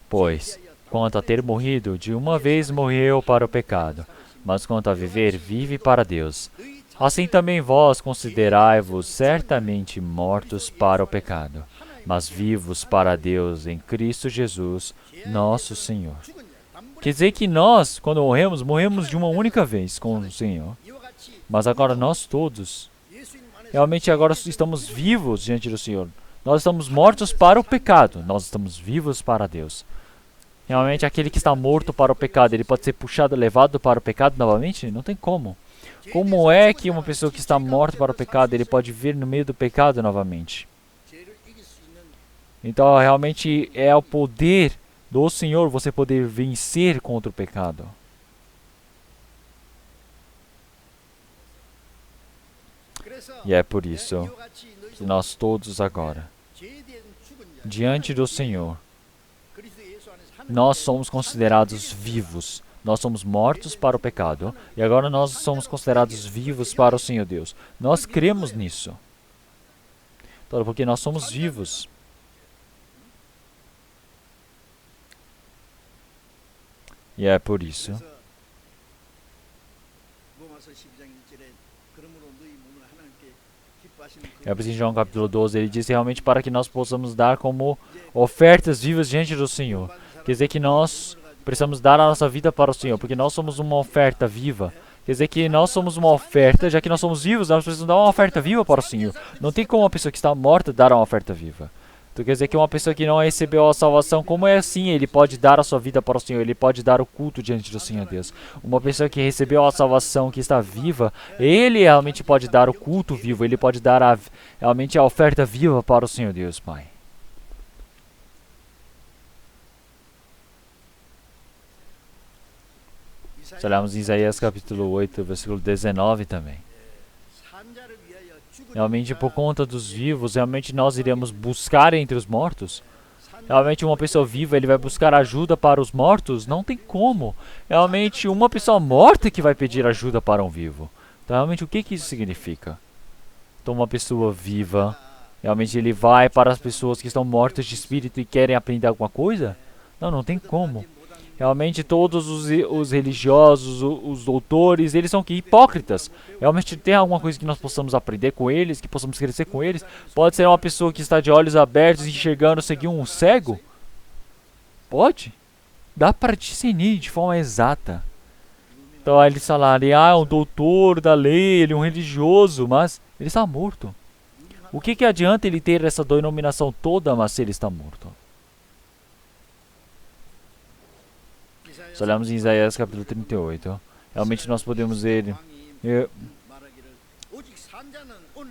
Speaker 1: Pois, quanto a ter morrido, de uma vez morreu para o pecado, mas quanto a viver, vive para Deus. Assim também vós considerai-vos certamente mortos para o pecado, mas vivos para Deus em Cristo Jesus, nosso Senhor. Quer dizer que nós, quando morremos, morremos de uma única vez com o Senhor. Mas agora nós todos, realmente agora estamos vivos diante do Senhor. Nós estamos mortos para o pecado, nós estamos vivos para Deus. Realmente aquele que está morto para o pecado, ele pode ser puxado, levado para o pecado novamente? Não tem como. Como é que uma pessoa que está morta para o pecado, ele pode vir no meio do pecado novamente? Então realmente é o poder do Senhor você poder vencer contra o pecado. E é por isso que nós todos agora, diante do Senhor, nós somos considerados vivos. Nós somos mortos para o pecado e agora nós somos considerados vivos para o Senhor Deus. Nós cremos nisso. Então, porque nós somos vivos. E é por isso. É por isso que em João capítulo 12 ele diz realmente para que nós possamos dar como ofertas vivas diante do Senhor. Quer dizer que nós precisamos dar a nossa vida para o Senhor, porque nós somos uma oferta viva. Quer dizer que nós somos uma oferta, já que nós somos vivos, nós precisamos dar uma oferta viva para o Senhor. Não tem como uma pessoa que está morta dar uma oferta viva. Então quer dizer que uma pessoa que não recebeu a salvação, como é assim? Ele pode dar a sua vida para o Senhor, ele pode dar o culto diante do Senhor Deus. Uma pessoa que recebeu a salvação, que está viva, ele realmente pode dar o culto vivo, ele pode dar realmente a oferta viva para o Senhor Deus, Pai. Se olharmos em Isaías capítulo 8, versículo 19 também. Realmente por conta dos vivos, realmente nós iremos buscar entre os mortos. Realmente uma pessoa viva, ele vai buscar ajuda para os mortos? Não tem como. Realmente uma pessoa morta que vai pedir ajuda para um vivo. Então realmente o que isso significa? Então uma pessoa viva, realmente ele vai para as pessoas que estão mortas de espírito e querem aprender alguma coisa? Não, não tem como. Realmente todos os religiosos, os doutores, eles são que hipócritas. Realmente tem alguma coisa que nós possamos aprender com eles, que possamos crescer com eles? Pode ser uma pessoa que está de olhos abertos, enxergando, seguir um cego? Pode. Dá para discernir de forma exata. Então aí eles falarem, é um doutor da lei, ele é um religioso, mas ele está morto. O que adianta ele ter essa denominação toda, mas se ele está morto? Se olharmos em Isaías capítulo 38, realmente nós podemos ver,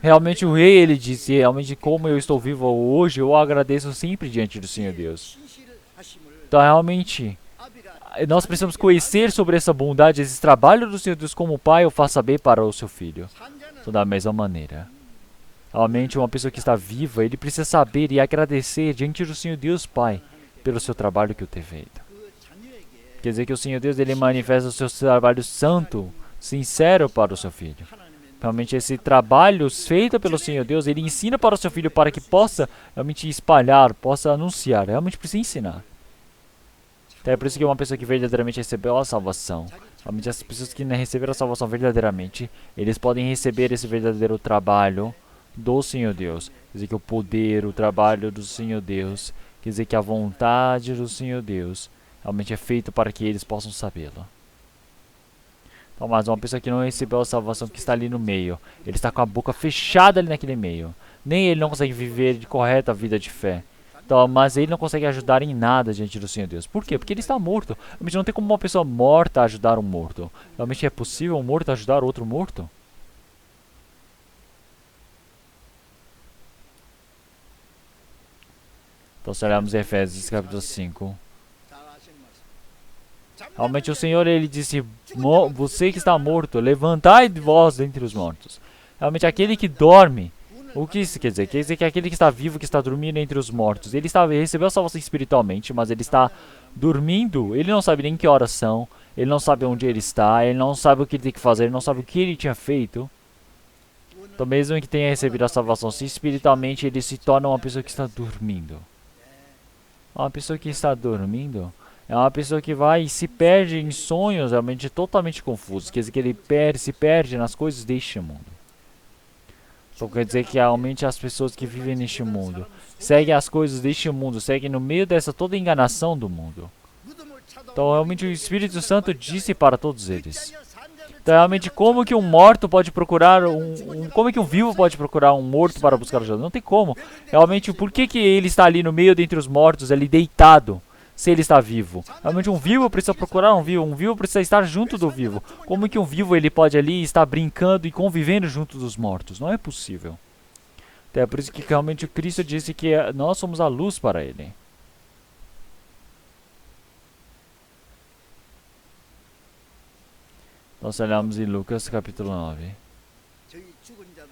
Speaker 1: realmente o rei ele disse, realmente como eu estou vivo hoje, eu agradeço sempre diante do Senhor Deus. Então realmente, nós precisamos conhecer sobre essa bondade, esse trabalho do Senhor Deus como Pai, o faz saber para o seu filho. Então da mesma maneira, realmente uma pessoa que está viva, ele precisa saber e agradecer diante do Senhor Deus Pai, pelo seu trabalho que o tem feito. Quer dizer que o Senhor Deus, ele manifesta o seu trabalho santo, sincero para o seu filho. Realmente esse trabalho feito pelo Senhor Deus, ele ensina para o seu filho para que possa realmente espalhar, possa anunciar, realmente precisa ensinar. Então é por isso que uma pessoa que verdadeiramente recebeu a salvação, realmente as pessoas que não receberam a salvação verdadeiramente, eles podem receber esse verdadeiro trabalho do Senhor Deus. Quer dizer que o poder, o trabalho do Senhor Deus, quer dizer que a vontade do Senhor Deus, realmente é feito para que eles possam sabê-lo. Então, mas uma pessoa que não recebeu a salvação, que está ali no meio, ele está com a boca fechada ali naquele meio. Nem ele não consegue viver de correta vida de fé. Então, mas ele não consegue ajudar em nada diante do Senhor Deus. Por quê? Porque ele está morto. Realmente não tem como uma pessoa morta ajudar um morto. Realmente é possível um morto ajudar outro morto? Então, se olharmos em Efésios capítulo 5. Realmente o Senhor, ele disse, você que está morto, levantai de vós dentre os mortos. Realmente aquele que dorme, o que isso quer dizer? Quer dizer que aquele que está vivo, que está dormindo entre os mortos, ele recebeu a salvação espiritualmente, mas ele está dormindo, ele não sabe nem que horas são, ele não sabe onde ele está, ele não sabe o que ele tem que fazer, ele não sabe o que ele tinha feito. Então mesmo que tenha recebido a salvação, se espiritualmente ele se torna uma pessoa que está dormindo. Uma pessoa que está dormindo é uma pessoa que vai e se perde em sonhos realmente totalmente confusos. Quer dizer que ele se perde nas coisas deste mundo. Então quer dizer que realmente as pessoas que vivem neste mundo seguem as coisas deste mundo, seguem no meio dessa toda enganação do mundo. Então realmente o Espírito Santo disse para todos eles. Então realmente como que um morto pode procurar como que um vivo pode procurar um morto para buscar ajuda? Não tem como. Realmente por que ele está ali no meio dentre os mortos, ali deitado? Se ele está vivo. Realmente um vivo precisa procurar um vivo precisa estar junto do vivo. Como que um vivo ele pode ali estar brincando e convivendo junto dos mortos? Não é possível. Então é por isso que realmente o Cristo disse que nós somos a luz para ele. Nós olhamos em Lucas capítulo 9.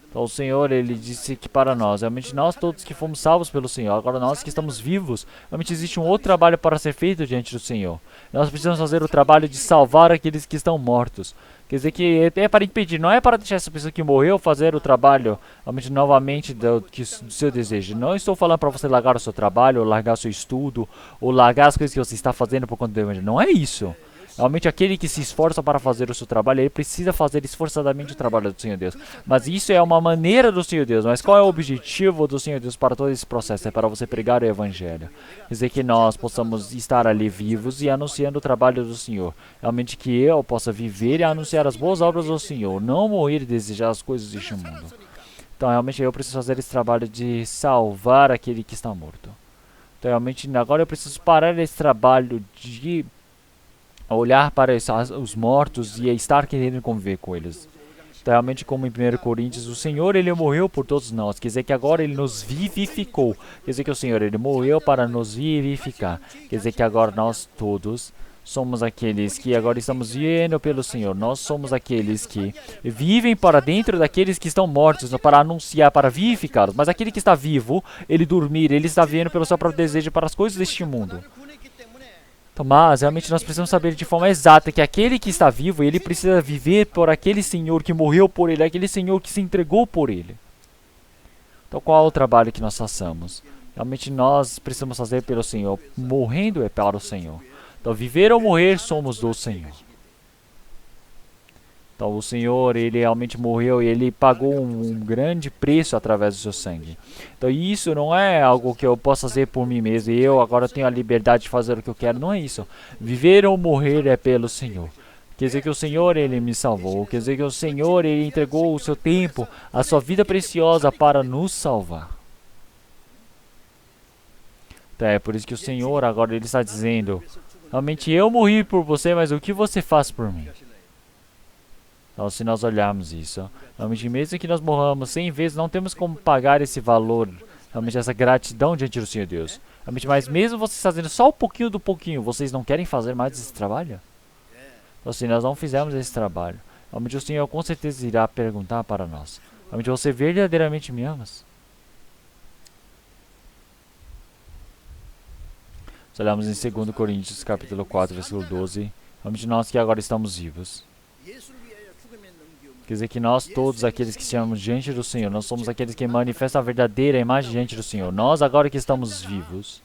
Speaker 1: Então o Senhor, ele disse que para nós, realmente nós todos que fomos salvos pelo Senhor, agora nós que estamos vivos, realmente existe um outro trabalho para ser feito diante do Senhor. Nós precisamos fazer o trabalho de salvar aqueles que estão mortos. Quer dizer que é para impedir, não é para deixar essa pessoa que morreu fazer o trabalho realmente novamente do seu desejo. Não estou falando para você largar o seu trabalho, ou largar o seu estudo, ou largar as coisas que você está fazendo por conta do Evangelho. Não é isso. Realmente aquele que se esforça para fazer o seu trabalho, ele precisa fazer esforçadamente o trabalho do Senhor Deus. Mas isso é uma maneira do Senhor Deus. Mas qual é o objetivo do Senhor Deus para todo esse processo? É para você pregar o Evangelho. Quer dizer que nós possamos estar ali vivos e anunciando o trabalho do Senhor. Realmente que eu possa viver e anunciar as boas obras do Senhor. Não morrer e desejar as coisas deste mundo. Então realmente eu preciso fazer esse trabalho de salvar aquele que está morto. Então realmente agora eu preciso parar esse trabalho de olhar para os mortos e estar querendo conviver com eles. Então, realmente, como em 1 Coríntios, o Senhor, ele morreu por todos nós. Quer dizer que agora ele nos vivificou. Quer dizer que o Senhor, ele morreu para nos vivificar. Quer dizer que agora nós todos somos aqueles que agora estamos vivendo pelo Senhor. Nós somos aqueles que vivem para dentro daqueles que estão mortos, para anunciar, para vivificá-los. Mas aquele que está vivo, ele dormir, ele está vivendo pelo seu próprio desejo para as coisas deste mundo. Mas realmente nós precisamos saber de forma exata que aquele que está vivo, ele precisa viver por aquele Senhor que morreu por ele, aquele Senhor que se entregou por ele. Então qual é o trabalho que nós façamos? Realmente nós precisamos fazer pelo Senhor, morrendo é para o Senhor. Então viver ou morrer somos do Senhor. Então o Senhor, ele realmente morreu e ele pagou um grande preço através do seu sangue. Então isso não é algo que eu possa fazer por mim mesmo e eu agora tenho a liberdade de fazer o que eu quero. Não é isso. Viver ou morrer é pelo Senhor. Quer dizer que o Senhor, ele me salvou. Quer dizer que o Senhor, ele entregou o seu tempo, a sua vida preciosa para nos salvar. Então é por isso que o Senhor agora ele está dizendo, realmente eu morri por você, mas o que você faz por mim? Então, se nós olharmos isso, realmente mesmo que nós morramos 100 vezes, não temos como pagar esse valor, realmente essa gratidão diante do Senhor Deus. Realmente, mas mesmo vocês fazendo só um pouquinho do pouquinho, vocês não querem fazer mais esse trabalho? Então, se nós não fizermos esse trabalho, realmente o Senhor com certeza irá perguntar para nós, realmente você verdadeiramente me amas? Se olharmos em 2 Coríntios capítulo 4, versículo 12, realmente nós que agora estamos vivos. Quer dizer que nós todos aqueles que estamos diante do Senhor, nós somos aqueles que manifestam a verdadeira imagem diante do Senhor. Nós agora que estamos vivos.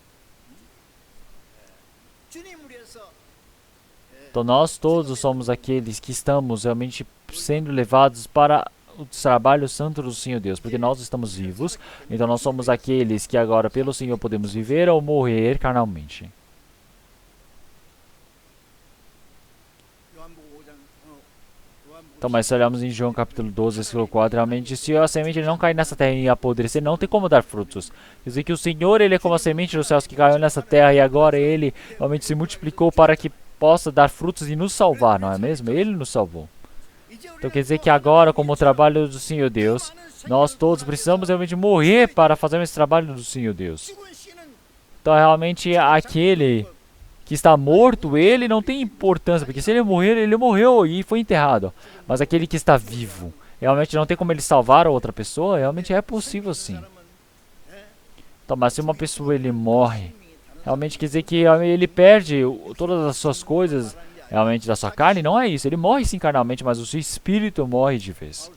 Speaker 1: Então nós todos somos aqueles que estamos realmente sendo levados para o trabalho santo do Senhor Deus. Porque nós estamos vivos, então nós somos aqueles que agora pelo Senhor podemos viver ou morrer carnalmente. Então, mas se olharmos em João capítulo 12, versículo 4, realmente, se a semente não cair nessa terra e apodrecer, não tem como dar frutos. Quer dizer que o Senhor, ele é como a semente dos céus que caiu nessa terra e agora ele realmente se multiplicou para que possa dar frutos e nos salvar, não é mesmo? Ele nos salvou. Então quer dizer que agora, como o trabalho do Senhor Deus, nós todos precisamos realmente morrer para fazer esse trabalho do Senhor Deus. Então realmente aquele que está morto, ele não tem importância, porque se ele morrer, ele morreu e foi enterrado. Mas aquele que está vivo, realmente não tem como ele salvar a outra pessoa, realmente é possível sim. Então, mas se uma pessoa ele morre, realmente quer dizer que ele perde todas as suas coisas, realmente da sua carne, não é isso. Ele morre sim carnalmente, mas o seu espírito morre de vez.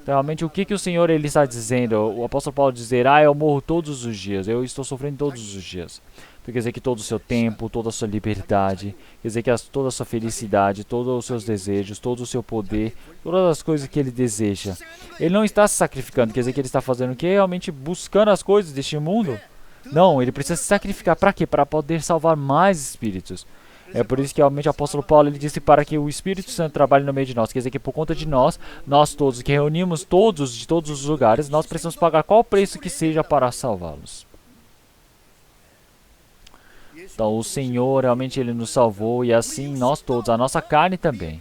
Speaker 1: Então, realmente, o que o Senhor ele está dizendo? O apóstolo Paulo dizer, eu morro todos os dias, eu estou sofrendo todos os dias. Então, quer dizer que todo o seu tempo, toda a sua liberdade, quer dizer que toda a sua felicidade, todos os seus desejos, todo o seu poder, todas as coisas que ele deseja. Ele não está se sacrificando, quer dizer que ele está fazendo o quê? Realmente buscando as coisas deste mundo? Não, ele precisa se sacrificar para quê? Para poder salvar mais espíritos. É por isso que realmente o apóstolo Paulo ele disse para que o Espírito Santo trabalhe no meio de nós. Quer dizer que por conta de nós, nós todos que reunimos todos de todos os lugares, nós precisamos pagar qual preço que seja para salvá-los. Então o Senhor realmente ele nos salvou e assim nós todos, a nossa carne também.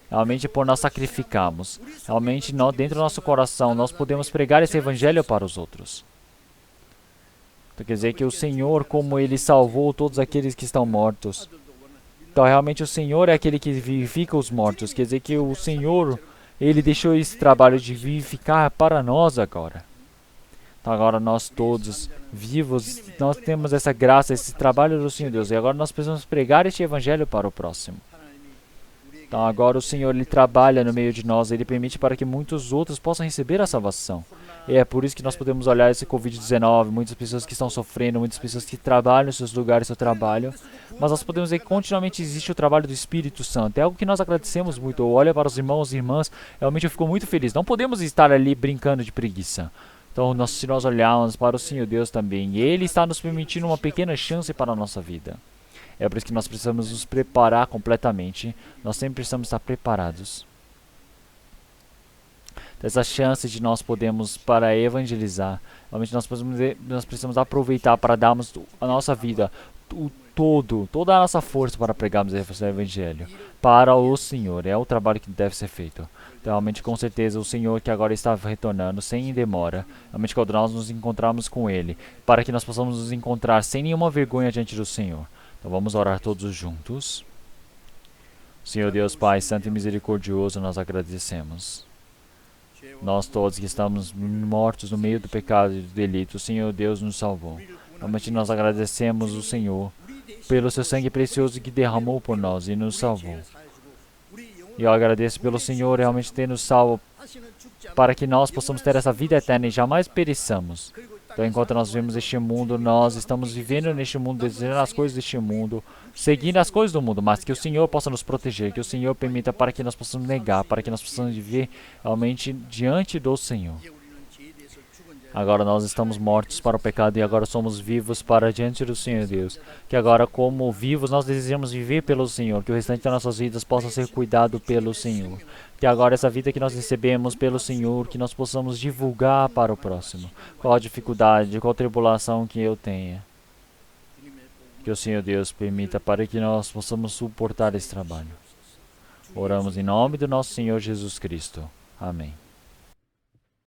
Speaker 1: Realmente por nós sacrificarmos. Realmente dentro do nosso coração nós podemos pregar esse evangelho para os outros. Então quer dizer que o Senhor, como ele salvou todos aqueles que estão mortos. Então realmente o Senhor é aquele que vivifica os mortos. Quer dizer que o Senhor, ele deixou esse trabalho de vivificar para nós agora. Então agora nós todos vivos, nós temos essa graça, esse trabalho do Senhor Deus. E agora nós precisamos pregar este evangelho para o próximo. Então agora o Senhor, Ele trabalha no meio de nós, Ele permite para que muitos outros possam receber a salvação. E é por isso que nós podemos olhar esse Covid-19, muitas pessoas que estão sofrendo, muitas pessoas que trabalham nos seus lugares de trabalho, mas nós podemos ver que continuamente existe o trabalho do Espírito Santo. É algo que nós agradecemos muito. Olha para os irmãos e irmãs, realmente eu fico muito feliz. Não podemos estar ali brincando de preguiça. Então, se nós olharmos para o Senhor Deus também, Ele está nos permitindo uma pequena chance para a nossa vida. É por isso que nós precisamos nos preparar completamente. Nós sempre precisamos estar preparados. Essa chance de nós podermos para evangelizar. Realmente nós precisamos aproveitar para darmos a nossa vida, toda a nossa força para pregarmos o Evangelho para o Senhor. É o trabalho que deve ser feito. Então, realmente, com certeza, o Senhor que agora está retornando, sem demora, realmente quando nós nos encontrarmos com Ele, para que nós possamos nos encontrar sem nenhuma vergonha diante do Senhor. Então vamos orar todos juntos. Senhor Deus Pai, Santo e Misericordioso, nós agradecemos. Nós todos que estamos mortos no meio do pecado e do delito, o Senhor Deus nos salvou. Realmente nós agradecemos o Senhor pelo seu sangue precioso que derramou por nós e nos salvou. E eu agradeço pelo Senhor realmente ter nos salvo para que nós possamos ter essa vida eterna e jamais pereçamos. Então, enquanto nós vivemos este mundo, nós estamos vivendo neste mundo, desejando as coisas deste mundo, seguindo as coisas do mundo, mas que o Senhor possa nos proteger, que o Senhor permita para que nós possamos negar, para que nós possamos viver realmente diante do Senhor. Agora nós estamos mortos para o pecado e agora somos vivos para diante do Senhor Deus. Que agora, como vivos, nós desejamos viver pelo Senhor, que o restante das nossas vidas possa ser cuidado pelo Senhor. Que agora essa vida que nós recebemos pelo Senhor, que nós possamos divulgar para o próximo. Qual a dificuldade, qual a tribulação que eu tenha. Que o Senhor Deus permita para que nós possamos suportar esse trabalho. Oramos em nome do nosso Senhor Jesus Cristo. Amém.